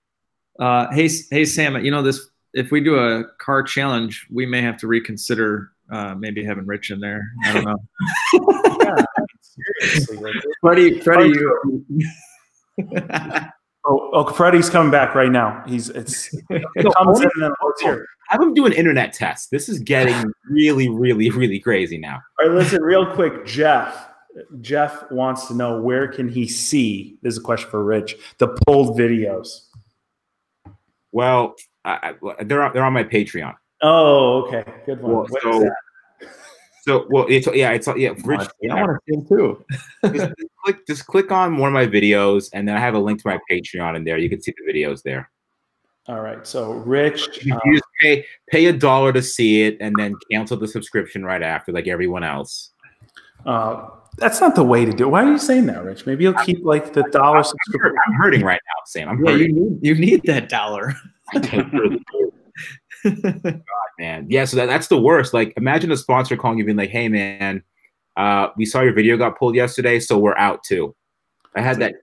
Hey, Sam, you know this, if we do a car challenge, we may have to reconsider maybe having Rich in there. I don't know. Yeah, seriously. Freddie, Freddie's coming back right now. It comes in and then it's here. Have him do an internet test. This is getting really, really, really crazy now. All right, listen, real quick, Jeff. Jeff wants to know where can he see, this is a question for Rich, the pulled videos. Well, they're on my Patreon. Oh, okay. Good one. Well, what is that? Rich, I want to see him too. just click on one of my videos, and then I have a link to my Patreon in there. You can see the videos there. All right. So, Rich, you just pay $1 to see it, and then cancel the subscription right after, like everyone else. That's not the way to do it. Why are you saying that, Rich? Maybe you'll keep like the $1 subscription. I'm hurting right now, Sam. I'm hurting. You need that $1. God, man. Yeah, so that's the worst. Like, imagine a sponsor calling you being like, hey, man, we saw your video got pulled yesterday, so we're out too. I had that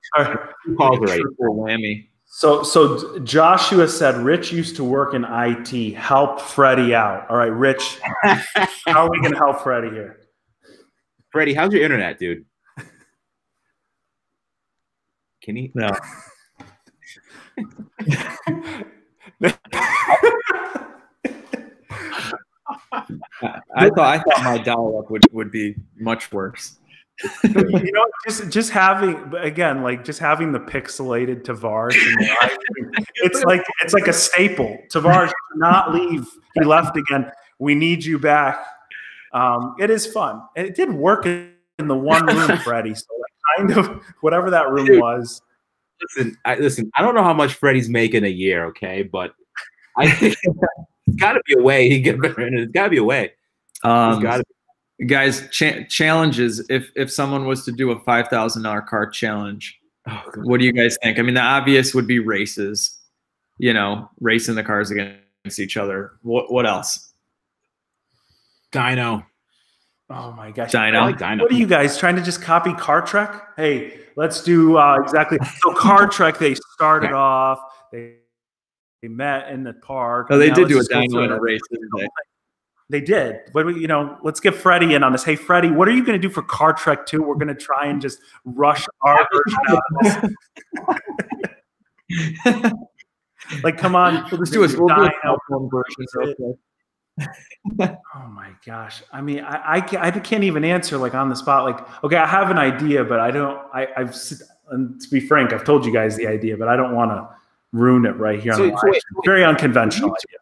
2 calls already. Whammy. So Joshua said, Rich used to work in IT. Help Freddie out. All right, Rich, how are we going to help Freddie here? Freddie, how's your internet, dude? Can he? No. I thought my dial-up would be much worse. You know, just having the pixelated Tavares. It's like a staple. Tavares did not leave. He left again. We need you back. It is fun. It did work in the one room, Freddie. So kind of whatever that room was. Listen. I don't know how much Freddie's making a year, okay, but I think it's got to be a way he get better. It's got to be a way. Guys, challenges. If someone was to do a $5,000 car challenge, what do you guys think? I mean, the obvious would be races. You know, racing the cars against each other. What else? Dyno. Oh my gosh. Dyno. Like Dyno. What are you guys trying to just copy Car Trek? Hey, let's do exactly. So Car Trek, they started off. They met in the park. Oh, they did do a dyno in a race, didn't they? They did. But, let's get Freddie in on this. Hey, Freddie, what are you going to do for Car Trek 2? We're going to try and just rush our version out of this. Like, come on. We'll just do a dyno version. Oh my gosh. I mean, I can't even answer like on the spot. Like, okay, I have an idea, but and to be frank, I've told you guys the idea, but I don't want to ruin it right here. Very unconventional idea.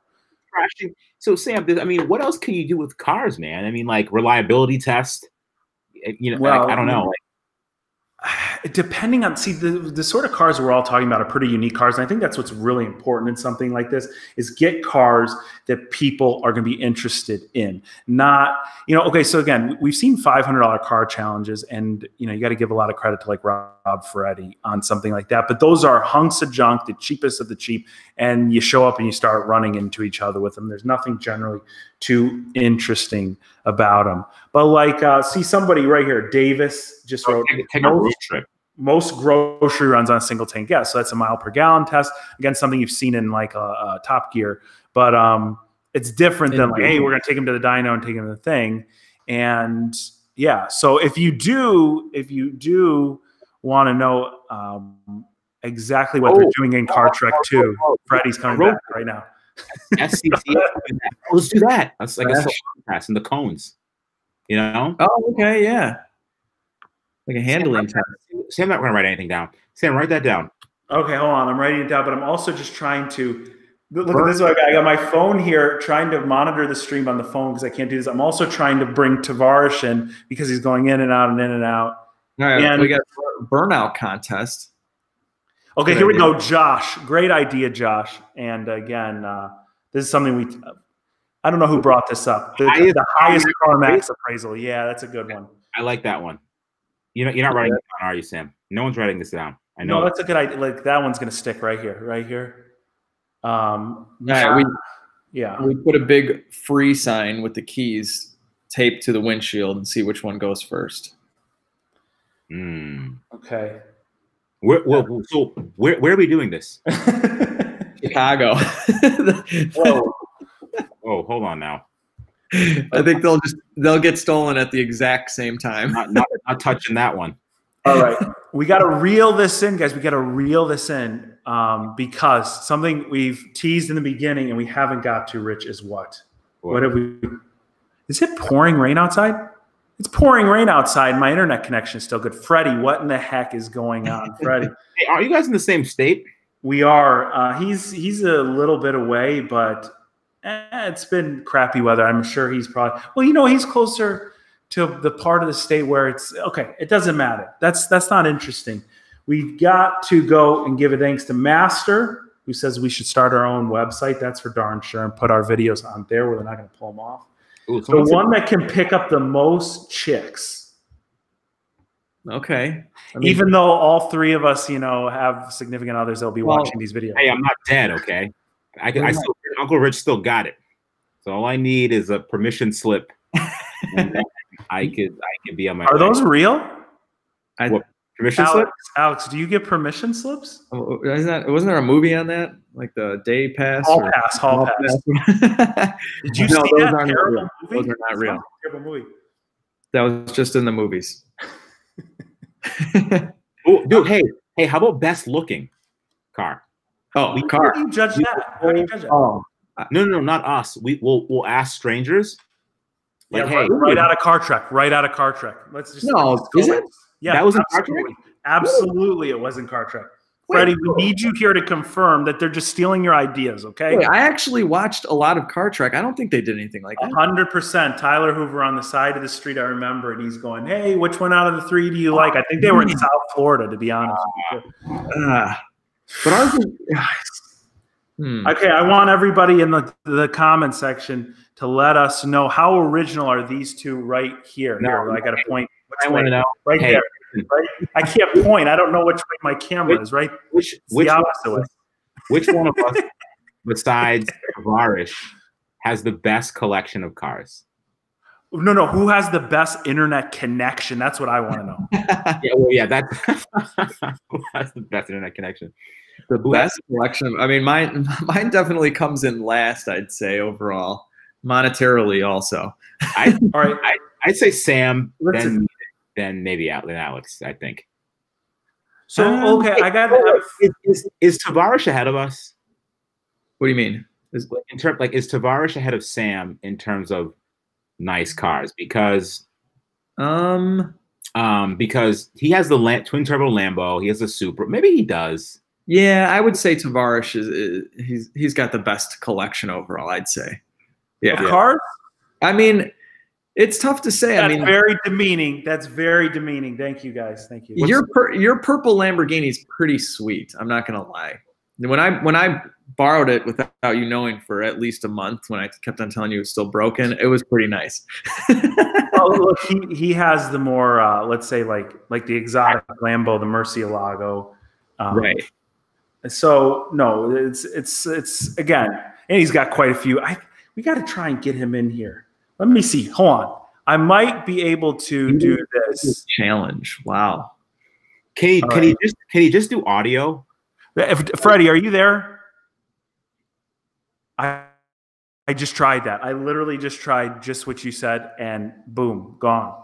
So Sam, I mean, what else can you do with cars, man? I mean, like reliability test. I don't know. Depending on the sort of cars we're all talking about are pretty unique cars, and I think that's what's really important in something like this is get cars that people are going to be interested in. Not, okay, so again, we've seen $500 car challenges, and you got to give a lot of credit to like Rob Freddie, on something like that. But those are hunks of junk, the cheapest of the cheap, and you show up and you start running into each other with them. There's nothing generally too interesting about them. But like, see somebody right here, Davis just wrote, take a road trip. Most grocery runs on a single tank gas. So that's a mile per gallon test. Again, something you've seen in like a Top Gear. But it's different than like, hey, we're going to take him to the dyno and take him to the thing. And yeah, so if you do want to know exactly what they're doing in Car Trek 2, Freddie's coming back right now. SCC, let's do that. That's like a pass in the cones, you know? Oh, okay, yeah. Like a handling test. Sam, I'm not going to write anything down. Sam, write that down. Okay, hold on. I'm writing it down, but I'm also just trying to look at this. I got my phone here trying to monitor the stream on the phone because I can't do this. I'm also trying to bring Tavares in because he's going in and out and in and out. All right, and we got a burnout contest. Okay, here we go. Josh, great idea, Josh. And again, this is something I don't know who brought this up. The highest CarMax appraisal. Yeah, that's a good one. I like that one. You're not writing this down, are you, Sam? No one's writing this down. I know. No, that's a good idea. Like that one's going to stick right here, right here. We put a big free sign with the keys taped to the windshield and see which one goes first. Okay. Where are we doing this? Chicago. Whoa. Oh, hold on now. I think they'll get stolen at the exact same time. Not touching that one. All right. We got to reel this in, guys. We got to reel this in because something we've teased in the beginning and we haven't got to, Rich, is what? What have we? Is it pouring rain outside? It's pouring rain outside. My internet connection is still good. Freddie, what in the heck is going on, Freddie? Hey, are you guys in the same state? We are. He's a little bit away, but it's been crappy weather. I'm sure he's probably – well, he's closer to the part of the state where it's – okay, it doesn't matter. That's not interesting. We got to go and give a thanks to Master, who says we should start our own website. That's for darn sure, and put our videos on there where they're not going to pull them off. Ooh, the one that can pick up the most chicks. Okay. Even though all three of us, have significant others that'll be watching these videos. Hey, I'm not dead, okay? Uncle Rich still got it. So all I need is a permission slip. And then I could be on my way. Are those real? What, permission slip? Alex, do you get permission slips? Wasn't there a movie on that? Like the Day Pass? Hall Pass. Did you see that terrible movie? Those are not real. Terrible movie. That was just in the movies. Oh, dude, hey, how about best looking car? Oh, car. How do you judge that? How do you judge that? Oh, no, not us. We'll ask strangers. Like, yeah, hey, right out of Car Trek. Right out of Car Trek. Let's just is it? Yeah, that was in Car Trek? Absolutely, it was in Car Trek. Freddie, we need you here to confirm that they're just stealing your ideas, okay? Wait, I actually watched a lot of Car Trek. I don't think they did anything like that. 100%. Tyler Hoover on the side of the street, I remember, and he's going, hey, which one out of the three do you like? I think they were in South Florida, to be honest with you. But ours is, Okay, I want everybody in the comment section to let us know how original are these two right here. No, I got to point. I want to know. Right there. Right? I can't point. I don't know which way my camera is, right? Which one of us, besides Tavares, has the best collection of cars? No. Who has the best internet connection? That's what I want to know. That's who has the best internet connection. The best collection. I mean, mine definitely comes in last, I'd say, overall. Monetarily also. I'd say Sam, then maybe Alex, I think. So, okay, I got is Tavares ahead of us? What do you mean? Is Tavares ahead of Sam in terms of nice cars? Because he has the twin turbo Lambo, he has a Supra. Maybe he does. Yeah, I would say Tavares he's got the best collection overall, I'd say. Yeah. Cars? I mean, it's tough to say. That's very demeaning. That's very demeaning. Thank you, guys. Thank you. Your purple Lamborghini is pretty sweet. I'm not gonna lie. When I borrowed it without you knowing for at least a month when I kept on telling you it was still broken. It was pretty nice. Well, look, he has the more let's say like the exotic Lambo, the Murcielago, right. So no, it's again, and he's got quite a few. We got to try and get him in here. Let me see. Hold on. I might be able to do this challenge. Wow. Can he just do audio? Freddie, are you there? I just tried that. I literally just tried just what you said, and boom, gone.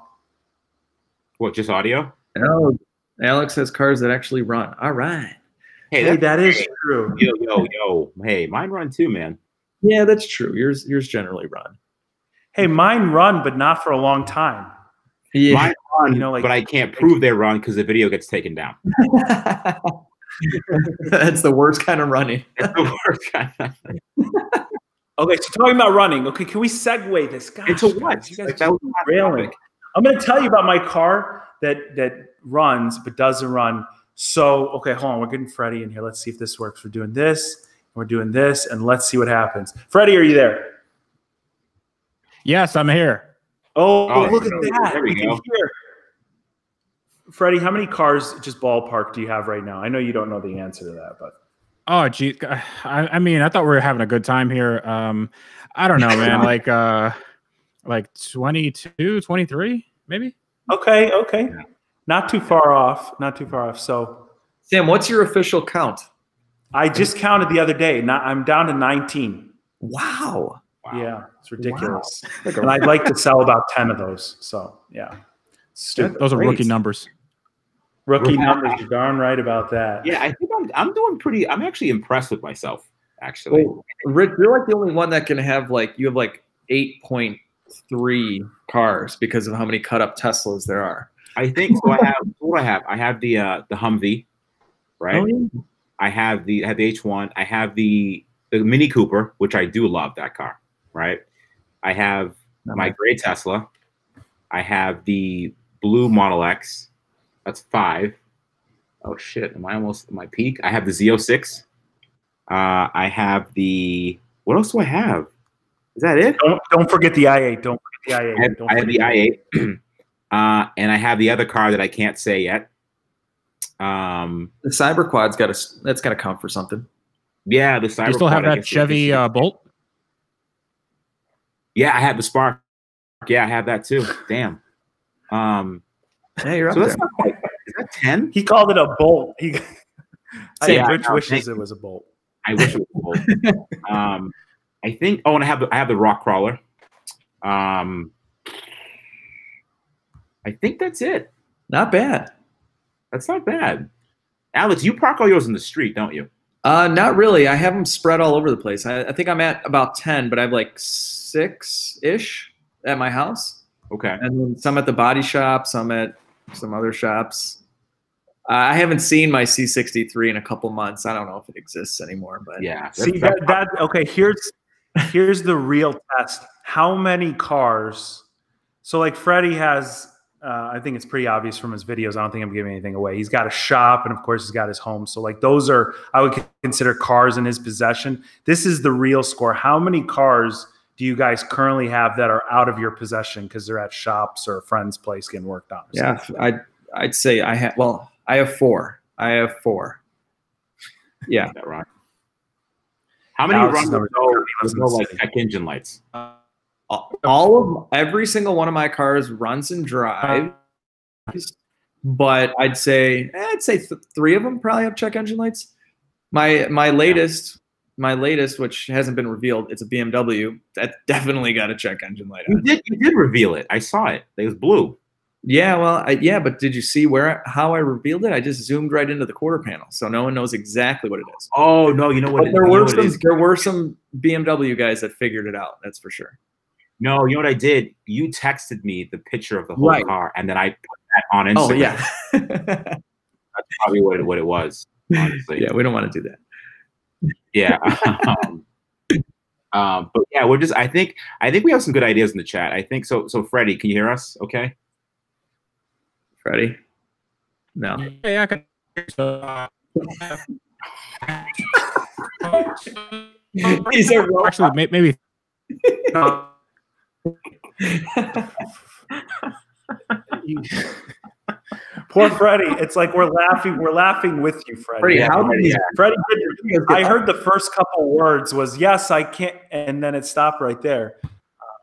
What, just audio? Oh, Alex has cars that actually run. All right. Hey, that is true. Yo. Hey, mine run too, man. Yeah, that's true. Yours generally run. Hey, mine run, but not for a long time. Yeah. Mine run, you know, like, but I can't prove they run because the video gets taken down. That's the worst kind of running. That's the worst kind of Okay, so talking about running. Okay, can we segue this? Gosh, it's a what? Guys, you guys are railing. I'm going to tell you about my car that runs but doesn't run. So, okay, hold on. We're getting Freddie in here. Let's see if this works. We're doing this. We're doing this, and let's see what happens. Freddie, are you there? Yes, I'm here. Oh, look at that. There we can go. hear. Freddie, how many cars, just ballpark, do you have right now? I know you don't know the answer to that, but. Oh, gee. I mean, I thought we were having a good time here. I don't know, man. like 22, 23, maybe. Okay. Not too far off. So, Sam, what's your official count? I just counted the other day. I'm down to 19. Wow. Yeah, it's ridiculous. Wow. And I'd like to sell about 10 of those. So, yeah. Stupid. Those are rookie numbers. Rookie numbers. You're darn right about that. Yeah, I think I'm doing pretty. I'm actually impressed with myself, actually. Well, Rick, you're like the only one that can have you have 8.3 cars because of how many cut up Teslas there are. I think so. I have the Humvee, right? Oh, yeah. I have the H1. I have the Mini Cooper, which I do love that car, right? I have my gray Tesla. I have the blue Model X. That's 5. Oh shit! Am I almost at my peak? I have the Z06. I have the. What else do I have? Is that it? Don't forget the i8. Don't forget the i8. I have the i8. And I have the other car that I can't say yet. The Cyber Quad's that's got to count for something. Yeah, the Cyber. You still have that Chevy Bolt? Yeah, I have the Spark. Yeah, I have that too. Damn. Yeah, you're up So that's there. not quite. Is that 10? He called it a bolt. Rich no, wishes it was a bolt. I wish it was a bolt. I think. Oh, and I have the Rock Crawler. I think that's it. Not bad. That's not bad. Alex, you park all yours in the street, don't you? Not really. I have them spread all over the place. I think I'm at about 10, but I have 6-ish at my house. Okay. And then some at the body shop, some at some other shops. I haven't seen my C63 in a couple months. I don't know if it exists anymore, but yeah. See that okay, here's the real test. How many cars? So Freddie has I think it's pretty obvious from his videos. I don't think I'm giving anything away. He's got a shop, and of course he's got his home. So those are, I would consider, cars in his possession. This is the real score. How many cars do you guys currently have that are out of your possession because they're at shops or a friend's place getting worked on? Yeah, I'd say I have 4. I have 4. Yeah. That right. How many run with no check engine lights? Every single one of my cars runs and drives, but I'd say 3 of them probably have check engine lights. My latest, which hasn't been revealed, it's a BMW that definitely got a check engine light on. You did reveal it. I saw it. It was blue. Yeah, well, but did you see how I revealed it? I just zoomed right into the quarter panel, so no one knows exactly what it is. Oh no, you know what? There were some BMW guys that figured it out. That's for sure. No, you know what I did? You texted me the picture of the whole car, and then I put that on Instagram. Oh yeah, that's probably what it was. Honestly, yeah, we don't want to do that. Yeah, but yeah, we're just. I think we have some good ideas in the chat. I think so. So Freddie, can you hear us? Okay. Freddie, no. Yeah, I can. These are actually maybe. Poor Freddie. It's like we're laughing. We're laughing with you, Freddie. Freddie I heard the first couple words was yes, I can't, and then it stopped right there.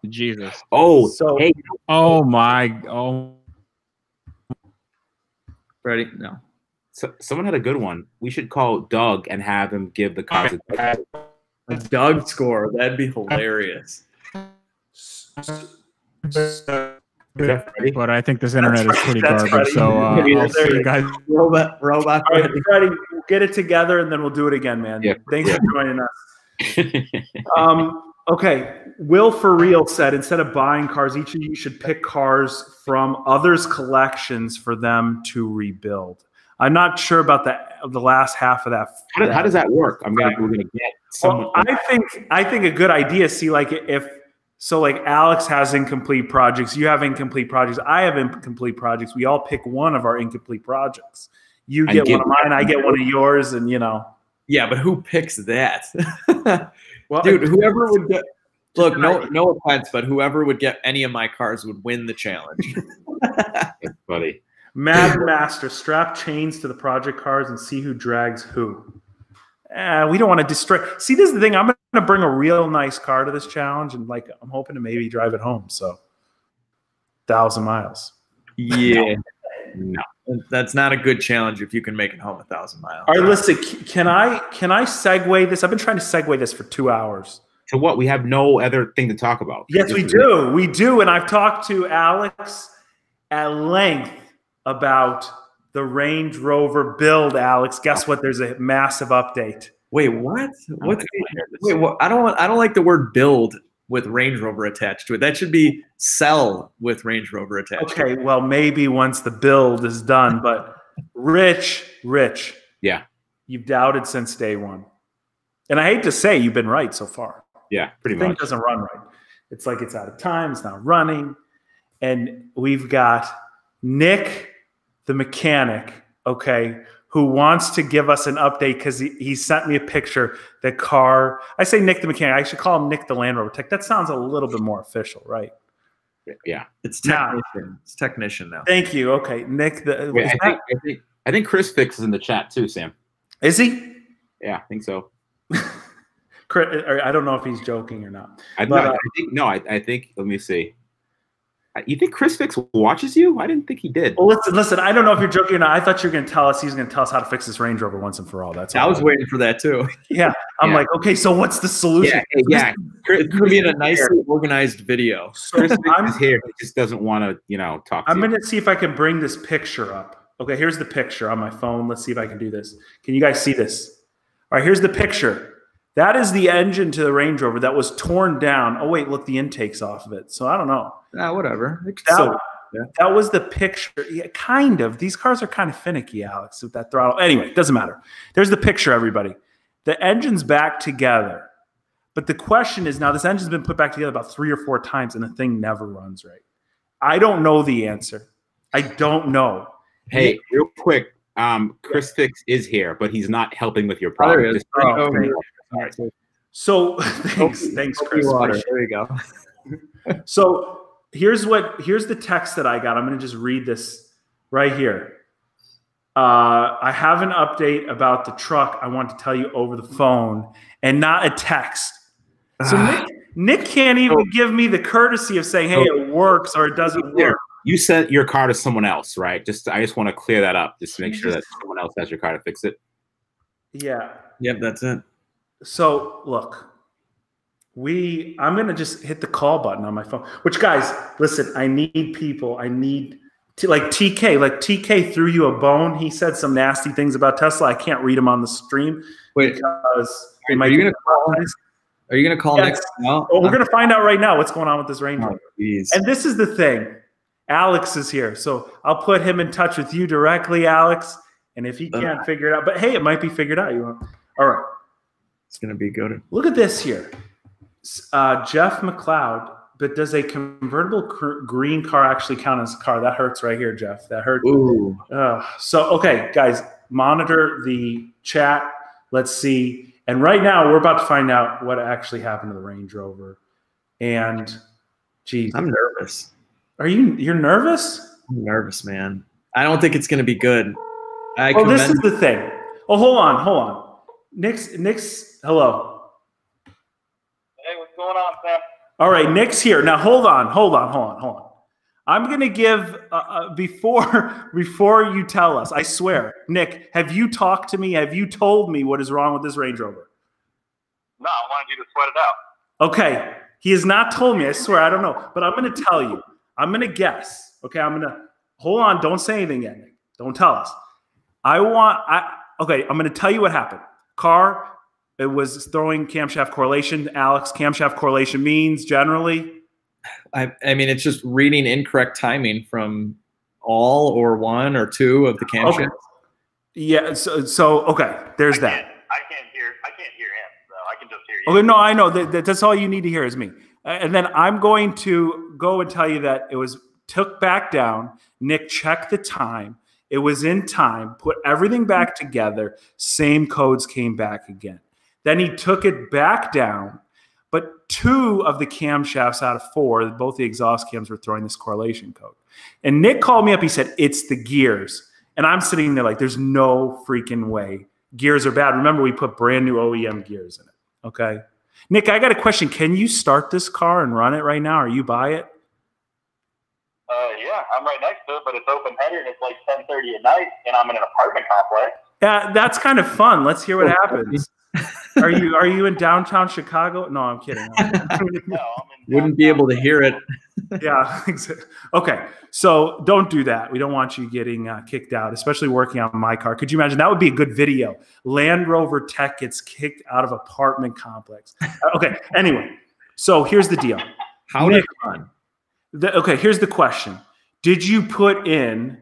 Jesus. Oh, so hey. Oh my. Oh. Freddie, no. So, someone had a good one. We should call Doug and have him give the cards. A Doug score. That'd be hilarious. But I think this internet is pretty That's garbage. Freddie. So I'll see you guys. Robot. All right, Freddie, we'll get it together and then we'll do it again, man. Yeah. Thanks for joining us. Okay. Will for real said, instead of buying cars, each of you should pick cars from others' collections for them to rebuild. I'm not sure about the last half of that. How does that work? We're gonna get someone. Well, I think a good idea. See, like like Alex has incomplete projects, you have incomplete projects, I have incomplete projects. We all pick one of our incomplete projects. You get one of mine, I get one of yours, and Yeah, but who picks that? Well, dude, whoever would get. Look, no offense, but whoever would get any of my cars would win the challenge. That's funny. Mad Master, strap chains to the project cars and see who drags who. We don't want to destroy. See, this is the thing. I'm going to bring a real nice car to this challenge, and I'm hoping to maybe drive it home. So, 1,000 miles. Yeah, no, that's not a good challenge if you can make it home 1,000 miles. All right, listen. Can I segue this? I've been trying to segue this for 2 hours. To what? We have no other thing to talk about. Yes, we do. We do, and I've talked to Alex at length about the Range Rover build. Alex, guess what? There's a massive update. Wait, what? Wait, what? I don't like the word build with Range Rover attached to it. That should be sell with Range Rover attached. Okay, well, maybe once the build is done, but Rich, yeah, you've doubted since day one, and I hate to say you've been right so far. Yeah, pretty much. The much. thing doesn't run right. It's like it's out of time. It's not running, and we've got Nick, the mechanic, okay, who wants to give us an update because he sent me a picture. The car, I say Nick the mechanic. I should call him Nick the Land Rover Tech. That sounds a little bit more official, right? Yeah. It's technician. It's technician now. Thank you. Okay, Nick. Wait, I think Chris Fix is in the chat too, Sam. Is he? Yeah, I think so. I don't know if he's joking or not. I think. Let me see. You think Chris Fix watches you? I didn't think he did. Well, listen. I don't know if you're joking or not. I thought you were going to tell us he's going to tell us how to fix this Range Rover once and for all. That's all I was waiting for that too. Yeah, I'm like, okay, so what's the solution? Yeah. It's going to be in a nicely organized video. So Chris Fix is here. He just doesn't want to, talk to you. I'm going to see if I can bring this picture up. Okay, here's the picture on my phone. Let's see if I can do this. Can you guys see this? All right, here's the picture. That is the engine to the Range Rover that was torn down. Oh, wait, look, the intake's off of it. So I don't know. Whatever. That was the picture. Yeah, kind of. These cars are kind of finicky, Alex, with that throttle. Anyway, it doesn't matter. There's the picture, everybody. The engine's back together. But the question is now this engine's been put back together about 3 or 4 times, and the thing never runs right. I don't know the answer. I don't know. Hey, real quick. Chris Fix is here, but he's not helping with your problem. All right. So thanks, Chris. There you go. So here's the text that I got. I'm going to just read this right here. I have an update about the truck. I want to tell you over the phone and not a text. So Nick can't even give me the courtesy of saying, hey, it works or it doesn't work. You sent your car to someone else, right? I just want to clear that up, just to make sure that someone else has your car to fix it. Yeah. Yep, that's it. So look, I'm going to just hit the call button on my phone, which guys, listen, I need people. I need like TK threw you a bone. He said some nasty things about Tesla. I can't read them on the stream. Wait, because are you going to call yes. next? No? Well, we're going to find out right now what's going on with this Range Rover. Geez. And this is the thing. Alex is here. So I'll put him in touch with you directly, Alex. And if he can't figure it out, but hey, it might be figured out. All right. It's going to be good. Look at this here. Jeff McLeod, but does a convertible green car actually count as a car? That hurts right here, Jeff. That hurts. Ooh. So, okay, guys, monitor the chat. Let's see. And right now, we're about to find out what actually happened to the Range Rover. And, geez, I'm nervous. You're nervous? I'm nervous, man. I don't think it's going to be good. Well, this is the thing. Oh, hold on. Nick's, hello. Hey, what's going on, Sam? All right, Nick's here. Now, hold on. I'm going to give, before you tell us, I swear, Nick, have you talked to me? Have you told me what is wrong with this Range Rover? No, I wanted you to sweat it out. Okay. He has not told me. I swear, I don't know. But I'm going to tell you. I'm going to guess. Okay, hold on. Don't say anything yet, Nick. Don't tell us. Okay, I'm going to tell you what happened. Car, it was throwing camshaft correlation. Alex, camshaft correlation means generally? I mean, it's just reading incorrect timing from all or one or two of the camshafts. Okay. Yeah, so okay, there's that. I can't hear him, so I can just hear you. Okay, no, I know. That's all you need to hear is me. And then I'm going to go and tell you that it was took back down. Nick checked the time. It was in time, put everything back together. Same codes came back again. Then he took it back down. But 2 of the camshafts out of 4, both the exhaust cams were throwing this correlation code. And Nick called me up. He said, it's the gears. And I'm sitting there like, there's no freaking way. Gears are bad. Remember, we put brand new OEM gears in it. Okay. Nick, I got a question. Can you start this car and run it right now? Are you by it? Yeah, I'm right next to it, but it's open headed. It's like 10:30 at night, and I'm in an apartment complex. Yeah, that's kind of fun. Let's hear what happens. Are you in downtown Chicago? No, I'm kidding. No, I'm in Wouldn't be able to hear it. Yeah. Okay. So don't do that. We don't want you getting kicked out, especially working on my car. Could you imagine? That would be a good video. Land Rover tech gets kicked out of apartment complex. Okay. Anyway, so here's the deal. How did it run? Okay. Here's the question. Did you put in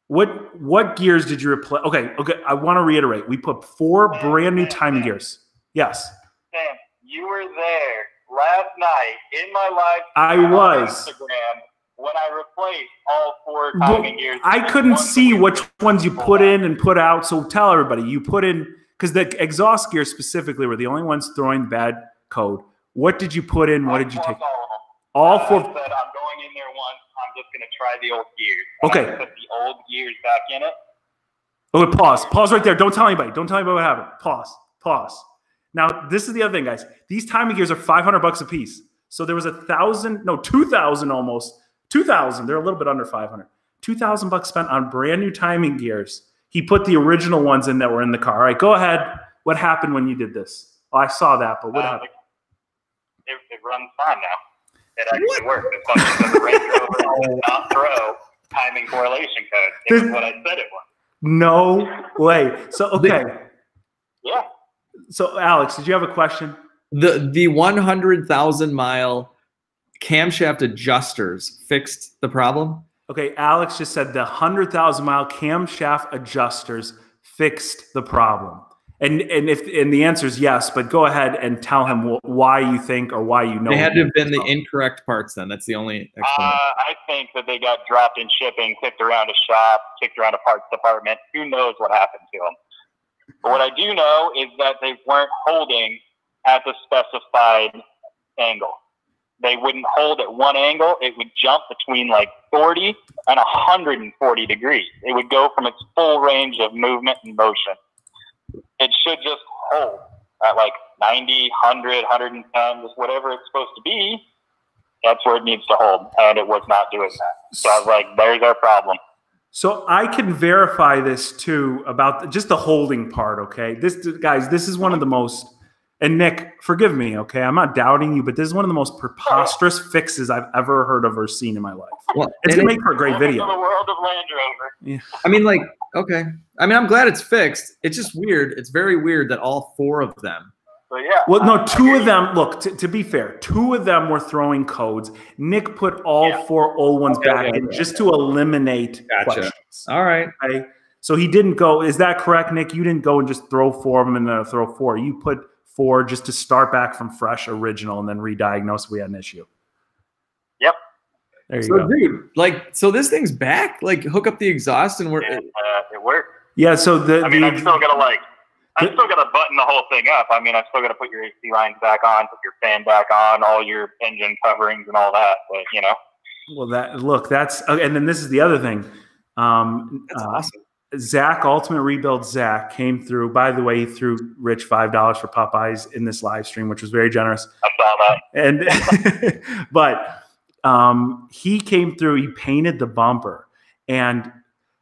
what gears did you replace? Okay. I want to reiterate. We put 4 brand new timing gears. Yes. Sam, you were there last night in my live I was. Instagram when I replaced all 4 timing gears. I couldn't see which ones you put in and put out. So tell everybody you put in, because the exhaust gears specifically were the only ones throwing bad code. What did you put in? What did you take? All of them. All 4. I said I'm going in there once. I'm just going to try the old gears. Okay. I put the old gears back in it. Okay, pause. Pause right there. Don't tell anybody. Don't tell anybody what happened. Pause. Now, this is the other thing, guys. These timing gears are $500 a piece. So there was 2,000 almost. 2,000. They're a little bit under 500. $2,000 spent on brand new timing gears. He put the original ones in that were in the car. All right, go ahead. What happened when you did this? Oh, I saw that, but what happened? It runs fine now. It actually works. It's funny that the Range Rover did not throw timing correlation code. It was what I said it was. No way. So, okay. Yeah. So, Alex, did you have a question? The 100,000 mile camshaft adjusters fixed the problem? Okay, Alex just said the 100,000 mile camshaft adjusters fixed the problem. And the answer is yes, but go ahead and tell him why you think or why you know. They had to have been the incorrect parts then. That's the only explanation. I think that they got dropped in shipping, kicked around a shop, kicked around a parts department. Who knows what happened to them? But what I do know is that they weren't holding at the specified angle. They wouldn't hold at one angle. It would jump between like 40 and 140 degrees. It would go from its full range of movement and motion. It should just hold at like 90, 100, 110, just whatever it's supposed to be. That's where it needs to hold. And it was not doing that. So I was like, there's our problem. So I can verify this too about just the holding part, okay? This is one of the most, and Nick, forgive me, okay? I'm not doubting you, but this is one of the most preposterous fixes I've ever heard of or seen in my life. Well, it's going to make for a great video. The world of Land Rover. Yeah. I mean, like, okay. I mean, I'm glad it's fixed. It's just weird. It's very weird that all 4 of them. So, yeah. Well, no, 2 of them, look, to be fair, 2 of them were throwing codes. Nick put all 4 old ones back in just to eliminate questions. All right. Okay? So he didn't go, is that correct, Nick? You didn't go and just throw 4 of them and then throw 4. You put 4 just to start back from fresh original and then re-diagnose if we had an issue. Yep. There you go. Dude, like, so this thing's back? Like, hook up the exhaust and we're... It worked. Yeah, so I'm still going to I still got to button the whole thing up. I mean, I still got to put your AC lines back on, put your fan back on, all your engine coverings and all that. But you know. Well, that's and then this is the other thing. That's awesome. Zach, Ultimate Rebuild Zach, came through. By the way, he threw Rich $5 for Popeyes in this live stream, which was very generous. I saw that. And but he came through. He painted the bumper, and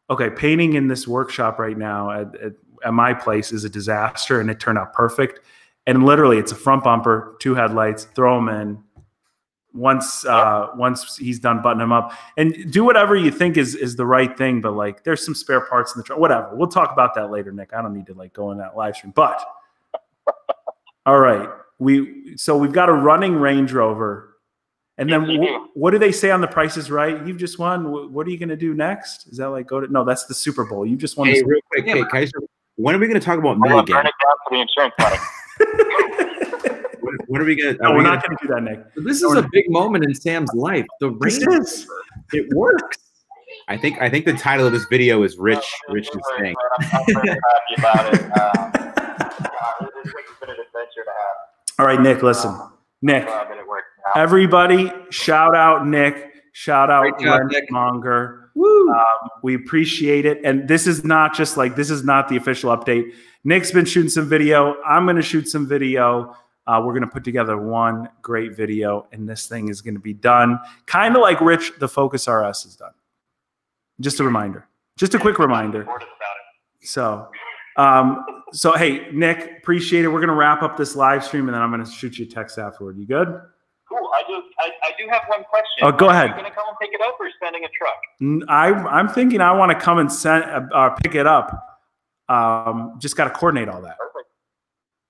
okay, painting in this workshop right now at my place is a disaster, and it turned out perfect. And literally, it's a front bumper, 2 headlights. Throw them in. Once he's done buttoning them up, and do whatever you think is the right thing, but like there's some spare parts in the truck, whatever. We'll talk about that later, Nick. I don't need to like go in that live stream, but all right. We've got a running Range Rover, and then what do they say on The Price is Right? You've just won. What are you going to do next? Is that like no? That's the Super Bowl. You just won. Hey, real quick, hey, guys, when are we going to talk about me again? Turn it down for the insurance money. What are we going to? No, we're not going to do that, Nick. This is a big moment in Sam's life. The Range Rover. It works. I think the title of this video is Rich's thing. I'm very happy about it. It's been an adventure to have. All right, Nick, listen. Nick, everybody, shout out Nick. Shout out Nick Monger. Woo. We appreciate it. And this is not just like, this is not the official update. Nick's been shooting some video. I'm going to shoot some video. We're going to put together one great video, and this thing is going to be done kind of like Rich, the Focus RS is done. Just a reminder. Just a quick reminder. So, hey, Nick, appreciate it. We're going to wrap up this live stream, and then I'm going to shoot you a text afterward. You good? Cool. I do have one question. Oh, go ahead. Are you going to come and pick it up, or sending a truck? I'm thinking I want to come and pick it up. Just got to coordinate all that. Perfect.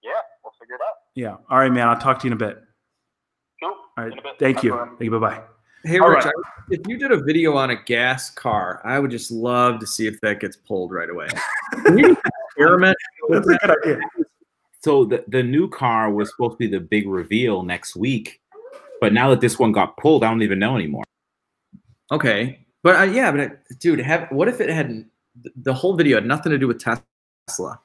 Yeah, we'll figure it out. Yeah. All right, man. I'll talk to you in a bit. Cool. All right. Thank you. Thank you. Bye-bye. Hey, Rich, if you did a video on a gas car, I would just love to see if that gets pulled right away. Can you experiment? That's a good idea. So the new car was supposed to be the big reveal next week, but now that this one got pulled, I don't even know anymore. Okay. But dude, what if it had the whole video had nothing to do with Tesla?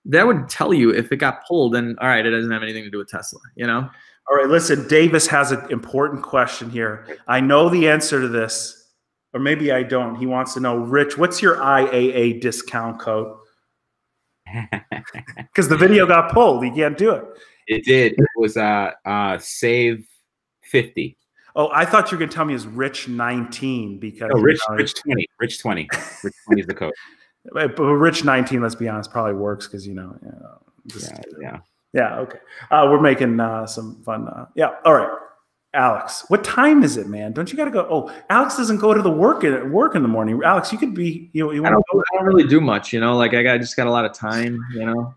That would tell you if it got pulled, then all right, it doesn't have anything to do with Tesla, you know? All right, listen, Davis has an important question here. I know the answer to this, or maybe I don't. He wants to know, Rich, what's your IAA discount code? Because the video got pulled. You can't do it. It did. It was save 50. Oh, I thought you were going to tell me it's Rich 19 because Rich 20. Rich 20. Rich 20 is the code. But Rich 19, let's be honest, probably works because yeah. Okay. We're making some fun. Yeah. All right, Alex. What time is it, man? Don't you got to go? Oh, Alex doesn't go to the work in the morning. Alex, you could be. You want to go? I don't really do much. You know, like I just got a lot of time. You know,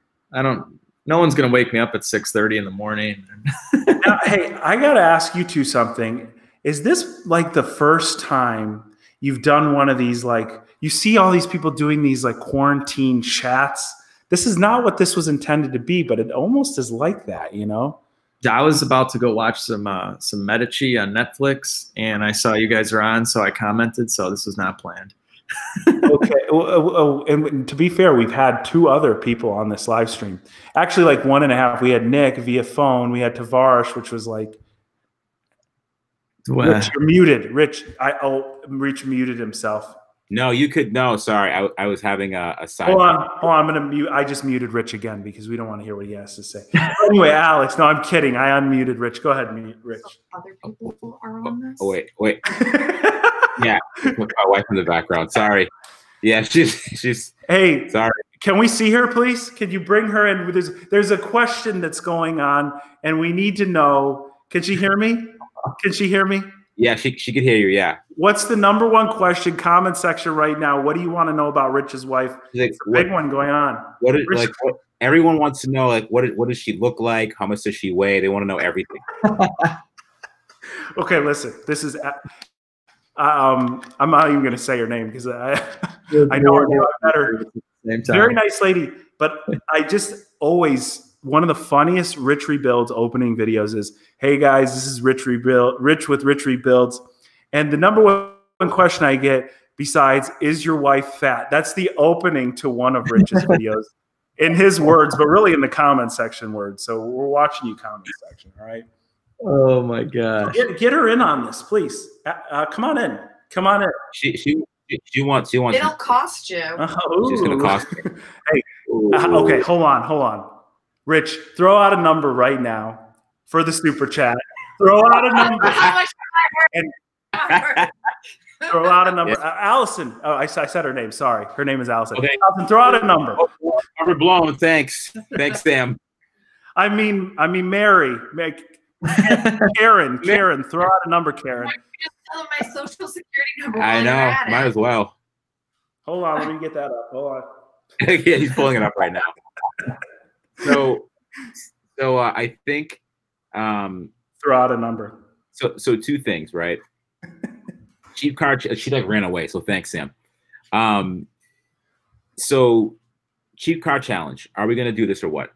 no one's gonna wake me up at 6:30 in the morning. Now, hey, I got to ask you two something. Is this like the first time you've done one of these? Like you see all these people doing these like quarantine chats. This is not what this was intended to be, but it almost is like that, you know? I was about to go watch some Medici on Netflix, and I saw you guys are on, so I commented. So this was not planned. Okay. And to be fair, we've had 2 other people on this live stream. Actually, like 1.5. We had Nick via phone. We had Tavares, which was like, Rich, you're muted. Rich muted himself. No, you could. No, sorry. I was having a side. Hold on. I'm going to mute. I just muted Rich again because we don't want to hear what he has to say. Anyway, Alex, no, I'm kidding. I unmuted Rich. Go ahead, mute Rich. Other people are on this? Oh, wait. Yeah, my wife in the background. Sorry. Yeah, she's. Hey, sorry. Can we see her, please? Can you bring her in? There's a question that's going on, and we need to know. Can she hear me? Can she hear me? Yeah, she could hear you. Yeah. What's the #1 question? Comment section right now. What do you want to know about Rich's wife? It's a big one going on. What everyone wants to know? Like, what does she look like? How much does she weigh? They want to know everything. Okay, listen. This is. I'm not even going to say her name because I know her better. Very nice lady, but I just always. One of the funniest Rich Rebuilds opening videos is, hey guys, this is Rich with Rich Rebuilds. And the #1 question I get besides, is your wife fat? That's the opening to one of Rich's videos. in his words, but really in the comment section words. So we're watching you comment section. All right. Oh my gosh. Get her in on this, please. Come on in. Come on in. She wants. It'll cost you. She's gonna cost me. Hey. Okay. Hold on. Rich, throw out a number right now for the super chat. Throw out a number. How much Throw out a number. Allison. Oh, I said her name. Sorry. Her name is Allison. Okay. Allison, throw out a number. Number blown. Thanks, Sam. I mean, Mary. Karen. Throw out a number, Karen. Just tell them my social security number. I know. Might as well. Hold on. Let me get that up. Hold on. Yeah, he's pulling it up right now. So I think throw out a number. So two things, right? Cheap car. She like ran away. So thanks, Sam. So cheap car challenge. Are we gonna do this or what?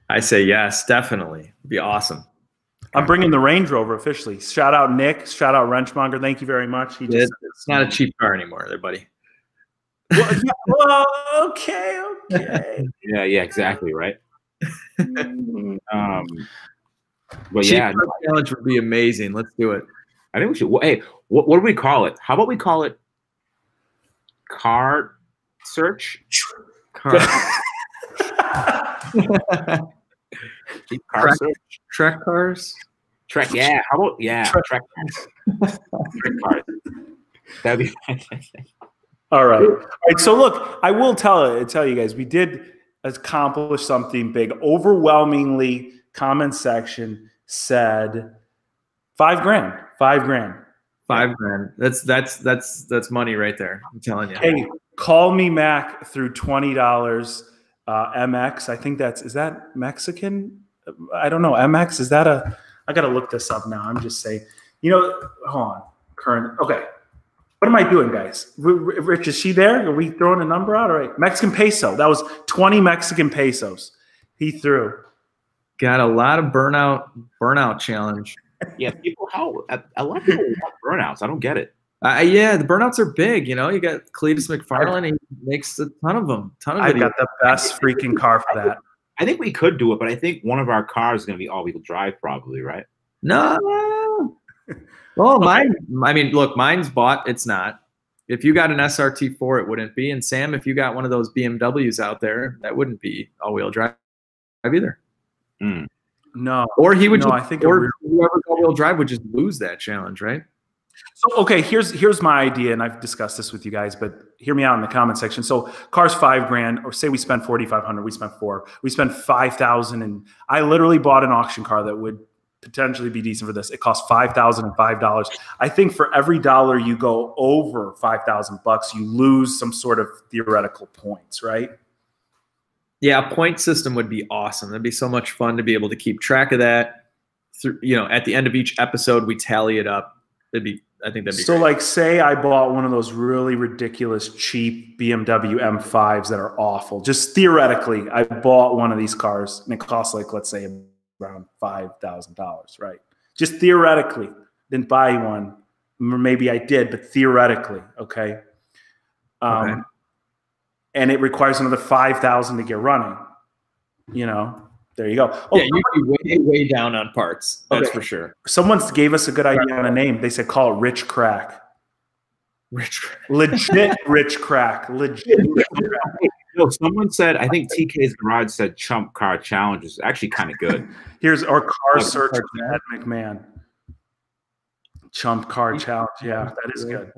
I say yes, definitely. It'd be awesome. I'm bringing the Range Rover officially. Shout out Nick. Shout out Wrenchmonger. Thank you very much. It's not a cheap car anymore, there, buddy. Well, okay. Yeah, exactly, right. But cheap yeah, car challenge would be amazing. Let's do it. I think we should. Hey, what do we call it? How about we call it car search? Car. Cheap car search. Trek cars. Trek. Yeah. How about Trek cars? Trek cars. That'd be fantastic. All right. So look, I will tell you guys, we did accomplish something big. Overwhelmingly, comment section said $5,000. $5,000. That's money right there. I'm telling you. Hey, call me Mac through $20. MX. I think is that Mexican? I don't know. MX, is that I got to look this up now. I'm just saying, hold on. Current. Okay. What am I doing, guys? Rich, is she there? Are we throwing a number out? All right. Mexican peso. That was 20 Mexican pesos he threw. Got a lot of burnout challenge. Yeah, a lot of people want burnouts. I don't get it. Yeah, the burnouts are big. You got Cletus McFarlane. He makes a ton of them. I've got the best freaking car for that. I think we could do it, but I think one of our cars is going to be all-wheel drive, probably, right? No. Well, mine. I mean, look, mine's bought. It's not. If you got an SRT4, it wouldn't be. And Sam, if you got one of those BMWs out there, that wouldn't be all-wheel drive either. Mm. No. Or he would. No, just, I think or whoever's all-wheel drive would just lose that challenge, right? So, okay, here's my idea, and I've discussed this with you guys, but hear me out in the comment section. So, car's $5,000, or say we spent $4,500, we spent $4,000, we spent $5,000, and I literally bought an auction car that would potentially be decent for this. It costs $5,005. I think for every dollar you go over $5,000, you lose some sort of theoretical points, right? Yeah, a point system would be awesome. That'd be so much fun to be able to keep track of that. At the end of each episode, we tally it up. I think that'd be so great. Like, say I bought one of those really ridiculous cheap BMW M5s that are awful. Just theoretically, I bought one of these cars and it costs let's say around $5,000, right? Just theoretically, didn't buy one. Maybe I did, but theoretically, okay. Okay. And it requires another $5,000 to get running. There you go. Oh, yeah, you'd be way down on parts. That's for sure. Someone gave us a good idea on a name. They said call it Rich Crack. Rich Crack. Legit Rich Crack. Legit. No, someone said, I think TK's Garage said Chump Car Challenge is actually kind of good. Here's our car search with Ed McMahon. Chump Car Challenge. Yeah, that is good.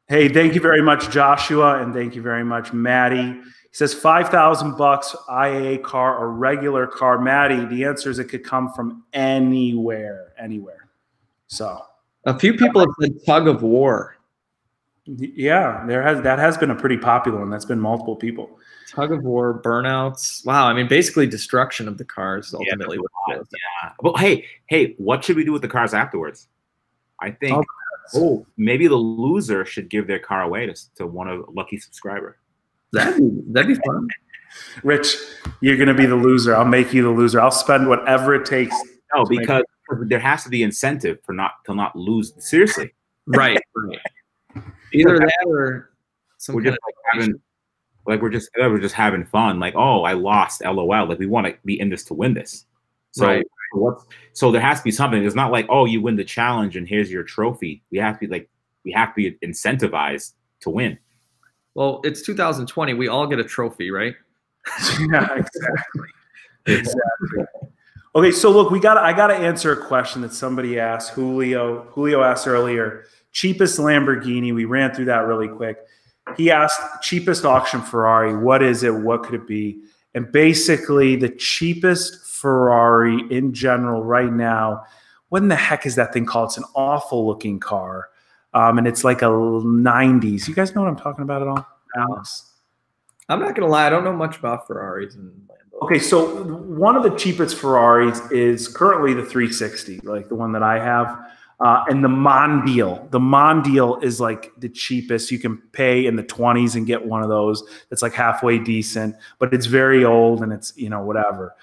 Hey, thank you very much, Joshua, and thank you very much, Maddie. He says $5,000 IAA car or regular car. Maddie, the answer is it could come from anywhere. So a few people have said tug of war. Yeah, that has been a pretty popular one. That's been multiple people. Tug of war, burnouts. Wow, I mean, basically destruction of the cars ultimately. Yeah. Well, hey, what should we do with the cars afterwards? I think. Maybe the loser should give their car away to one of lucky subscriber. That'd be fun. Rich, you're going to be the loser. I'll make you the loser. I'll spend whatever it takes. No, because there has to be incentive to not lose. Seriously. Right. Either that or some we're kind just like Like we're just having fun. Like, oh, I lost, LOL. Like we want to be in this to win this. So Right. so there has to be something. It's not like, oh, you win the challenge and here's your trophy. We have to be incentivized to win. Well, it's 2020. We all get a trophy, right? Yeah, exactly. Exactly. Okay, so look, I gotta answer a question that somebody asked. Julio asked earlier. Cheapest Lamborghini. We ran through that really quick. He asked cheapest auction Ferrari. What is it? What could it be? And basically, the cheapest Ferrari in general right now. What in the heck is that thing called? It's an awful looking car, and it's like a 90s. You guys know what I'm talking about at all, Alex? I'm not gonna lie. I don't know much about Ferraris and Lambos. Okay, so one of the cheapest Ferraris is currently the 360, like the one that I have. And the Mondial. The Mondial is like the cheapest. You can pay in the 20s and get one of those. That's like halfway decent, but it's very old and it's, whatever.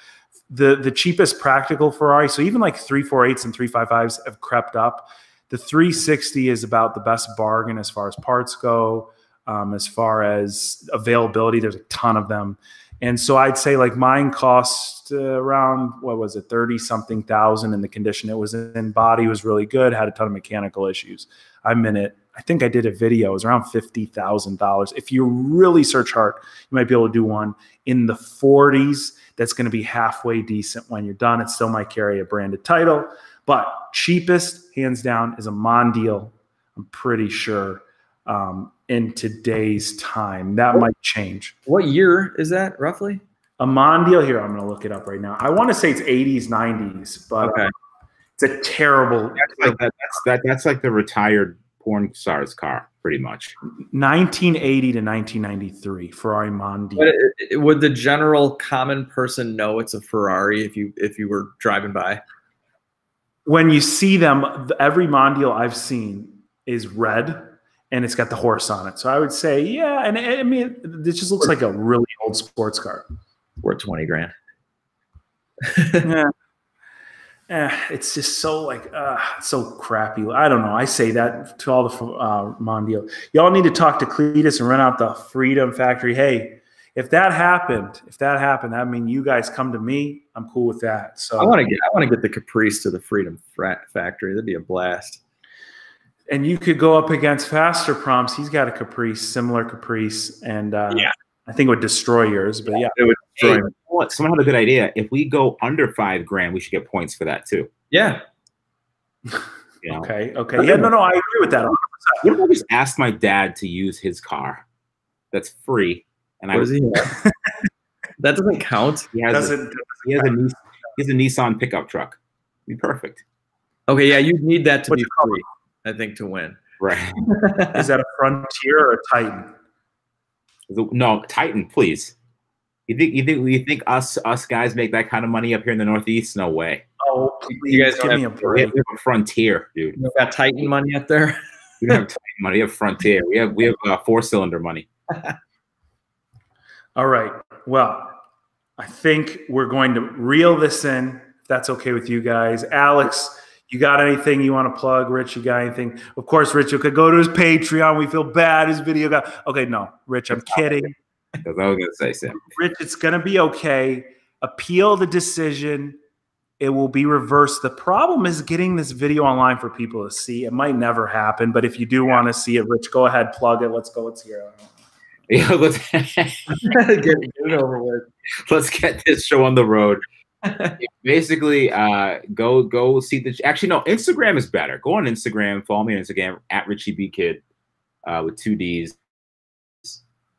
The cheapest practical Ferrari, so even like 348s and 355s have crept up. The 360 is about the best bargain as far as parts go, as far as availability. There's a ton of them. And so I'd say like mine cost around, 30-something thousand in the condition it was in. Body was really good, had a ton of mechanical issues. I'm in it. I think I did a video. It was around $50,000. If you really search hard, you might be able to do one in the 40s that's going to be halfway decent when you're done. It still might carry a branded title. But cheapest, hands down, is a Mondial, I'm pretty sure, in today's time. That might change. What year is that, roughly? A Mondial, here, I'm going to look it up right now. I want to say it's 80s, 90s, but okay. It's a terrible. That's like the retired porn star's car, pretty much. 1980 to 1993 Ferrari Mondial. But would the general common person know it's a Ferrari if you were driving by? When you see them, every Mondial I've seen is red, and it's got the horse on it. So I would say, yeah. And I mean, it just looks like a really old sports car. Worth 20 grand. Yeah. It's just so so crappy. I don't know. I say that to all the Mondial. Y'all need to talk to Cletus and run out the Freedom Factory. Hey, if that happened, that means you guys come to me. I'm cool with that. So I want to get the Caprice to the Freedom Factory. That'd be a blast. And you could go up against Faster Prompts. He's got a Caprice, similar Caprice, and yeah, I think it would destroy yours. But yeah, it would destroy. Someone had a good idea. If we go under $5 grand, we should get points for that too. Yeah. Okay. Yeah, no, I agree with that. What if I just asked my dad to use his car? That's free. And what does he have? That doesn't count. He has a Nissan pickup truck. It'd be perfect. Okay, yeah, you'd need that to be free, I think, to win. Right. Is that a Frontier or a Titan? No, Titan, please. You think us guys make that kind of money up here in the Northeast? No way. Oh, please, you guys give me a break. We have a Frontier, dude. You got Titan money up there? We don't have Titan money. We have Frontier. We have 4-cylinder money. All right. Well, I think we're going to reel this in, if that's okay with you guys. Alex, you got anything you want to plug? Rich, you got anything? Of course, Rich, you could go to his Patreon. We feel bad. His video got... Okay, no. Rich, I'm kidding. That's what I was going to say, Sam. Rich, it's going to be okay. Appeal the decision. It will be reversed. The problem is getting this video online for people to see. It might never happen, but if you do want to see it, Rich, go ahead, plug it. Let's go. Let's hear it. Yeah, let's get it over with. Let's get this show on the road. Basically, go see the. Actually, no, Instagram is better. Go on Instagram. Follow me on Instagram at RichieBKid with 2 Ds.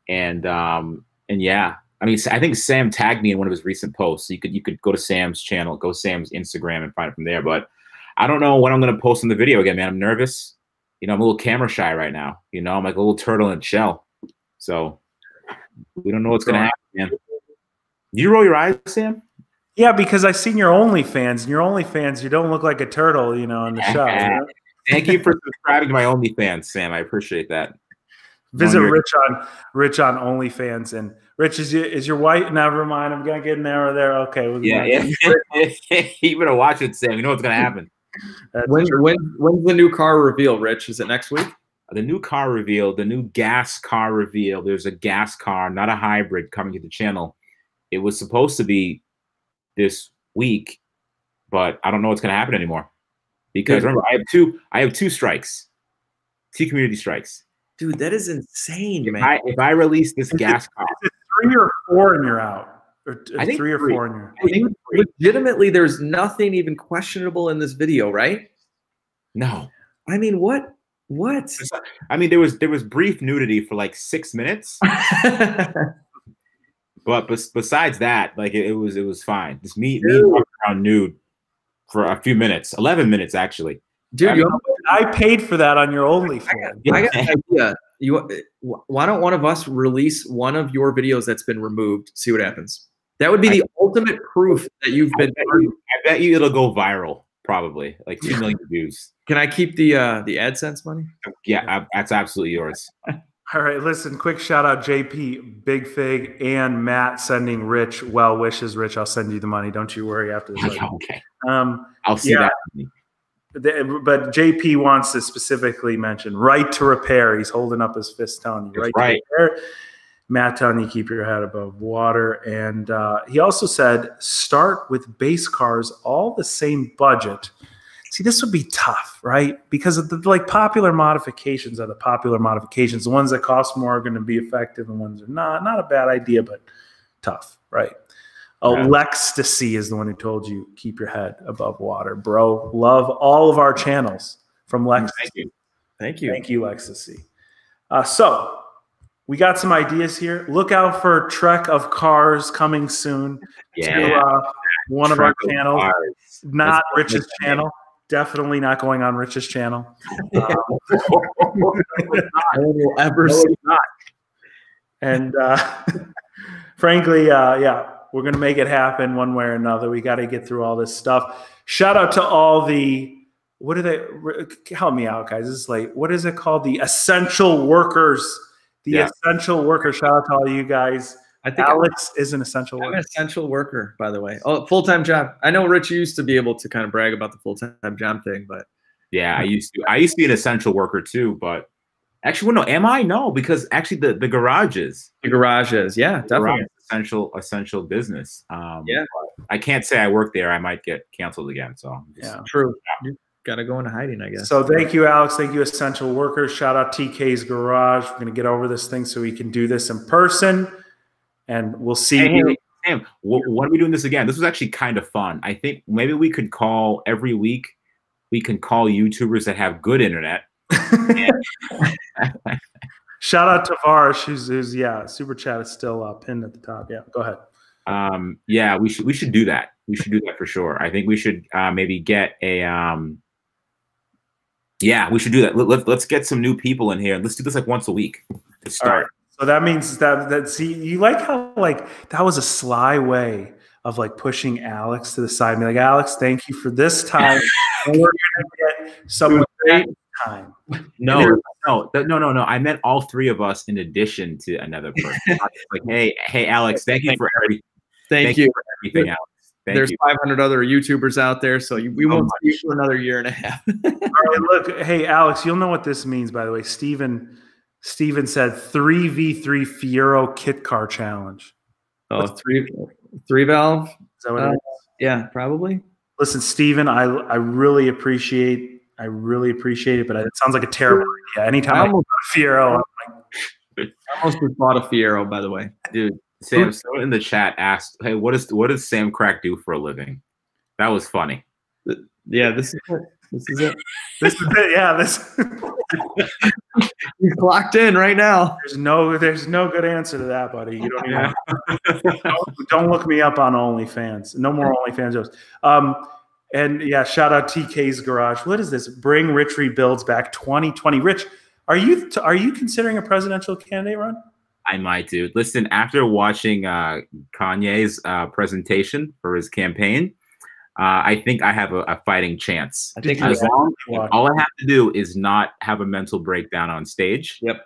And yeah, I mean, I think Sam tagged me in one of his recent posts. So you could go to Sam's channel, go to Sam's Instagram, and find it from there. But I don't know when I'm going to post in the video again, man. I'm nervous. I'm a little camera shy right now. I'm like a little turtle in a shell. So we don't know what's going to happen, man. Did you roll your eyes, Sam? Yeah, because I've seen your OnlyFans. And your OnlyFans, you don't look like a turtle, in the show. Thank you for subscribing to my OnlyFans, Sam. I appreciate that. Visit Rich on OnlyFans. And Rich, is your wife? Never mind. I'm gonna get an arrow there. Okay. You better watch it, Sam. You know what's gonna happen. When's the new car reveal, Rich? Is it next week? the new car reveal, the new gas car reveal. There's a gas car, not a hybrid, coming to the channel. It was supposed to be this week, but I don't know what's going to happen anymore. Because remember, I have two strikes, two community strikes. Dude, that is insane, man. If I release this gas car, is it 3 or 4 and you're out? Or I think 3 or 4 and you're out? Legitimately, there's nothing even questionable in this video, right? no. I mean, what? What? I mean, there was brief nudity for like 6 minutes, but besides that, like it was fine. Just me walking around nude for a few minutes, 11 minutes actually. Dude, I mean, I paid for that on your OnlyFans. I got an idea. Why don't one of us release one of your videos that's been removed? See what happens. That would be the ultimate proof that you've been. I bet you it'll go viral. Probably like 2 million views. Can I keep the AdSense money? Yeah, that's absolutely yours. All right, listen, quick shout out JP, Big Fig, and Matt sending Rich well wishes. Rich, I'll send you the money. Don't you worry after this. Okay. I'll see that. But JP wants to specifically mention right to repair. He's holding up his fist telling you right to repair. Matt telling you keep your head above water. And he also said start with base cars, all the same budget. See, this would be tough, right? Because of the popular modifications are the popular modifications. The ones that cost more are going to be effective and ones are not. Not a bad idea, but tough, right? Alextasy is the one who told you keep your head above water, bro. Love all of our channels from Lex. Thank you. Thank you, Lextasy. So we got some ideas here. Look out for Trek of Cars coming soon to one of our channels. Not Rich's channel. Definitely not going on Rich's channel. And frankly, we're going to make it happen one way or another. We got to get through all this stuff. Shout out to all the, what are they? Help me out, guys. This is like, what is it called? The essential workers. Essential workers. Shout out to all you guys. I think Alex is an essential worker. I'm an essential worker, by the way. Oh, full-time job. I know Rich used to be able to kind of brag about the full-time job thing, but yeah, I used to be an essential worker too, but actually, well, no, am I? No, because actually the garages. The garages, yeah, definitely. Essential business. Yeah. I can't say I work there. I might get canceled again. So true. You gotta go into hiding, I guess. So thank you, Alex. Thank you, essential workers. Shout out TK's Garage. We're gonna get over this thing so we can do this in person. And we'll see. Hey, Sam, when are we doing this again? This was actually kind of fun. I think maybe we could call every week. We can call YouTubers that have good internet. Shout out to Varish, who's super chat is still pinned at the top. Yeah, go ahead. Yeah, we should do that. We should do that for sure. I think we should maybe get a yeah, we should do that. Let's get some new people in here and let's do this like once a week to start. So that means that see, you like how that was a sly way of pushing Alex to the side and be like, Alex, thank you for this time. And we're gonna get some great time. No. I meant all 3 of us in addition to another person. Like, hey, Alex, thank you for everything. Thank you for everything, Alex. There's 500 other YouTubers out there, so we won't see you for another year and a half. All right, look, hey, Alex, you'll know what this means, by the way. Steven said 3v3 Fiero kit car challenge. Oh, three valve? Is that what it is? Yeah, probably. Listen, Steven, I really appreciate it, but it sounds like a terrible idea. Anytime I almost Fiero, I almost bought a Fiero, by the way. Dude, Sam, someone in the chat asked, hey, what does Sam Crack do for a living? That was funny. Yeah, this is it. This is it. This is it. Yeah, He's clocked in right now. There's no good answer to that, buddy. You don't even don't look me up on OnlyFans. No more OnlyFans jokes. And yeah, shout out TK's Garage. What is this? Bring Rich Rebuilds back 2020. Rich, are you considering a presidential candidate run? I might, dude. Listen, after watching Kanye's presentation for his campaign, I think I have a fighting chance. I think all I have to do is not have a mental breakdown on stage. Yep.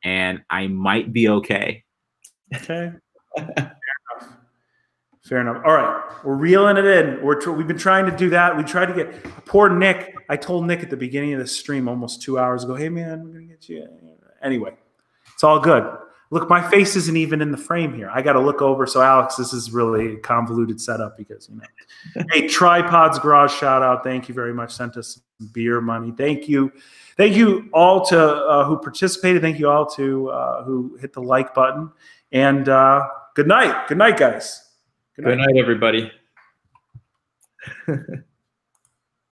And I might be okay. Okay. Fair enough. All right, we're reeling it in. We've been trying to do that. We tried to get poor Nick. I told Nick at the beginning of the stream almost 2 hours ago, hey, man, we're going to get you. Anyway, it's all good. Look, my face isn't even in the frame here. I got to look over. So, Alex, this is really a convoluted setup because, you know. Hey, Tripods Garage, shout out. Thank you very much. Sent us some beer money. Thank you. Thank you all to who participated. Thank you all to who hit the like button. And good night. Good night, guys. Good night, everybody.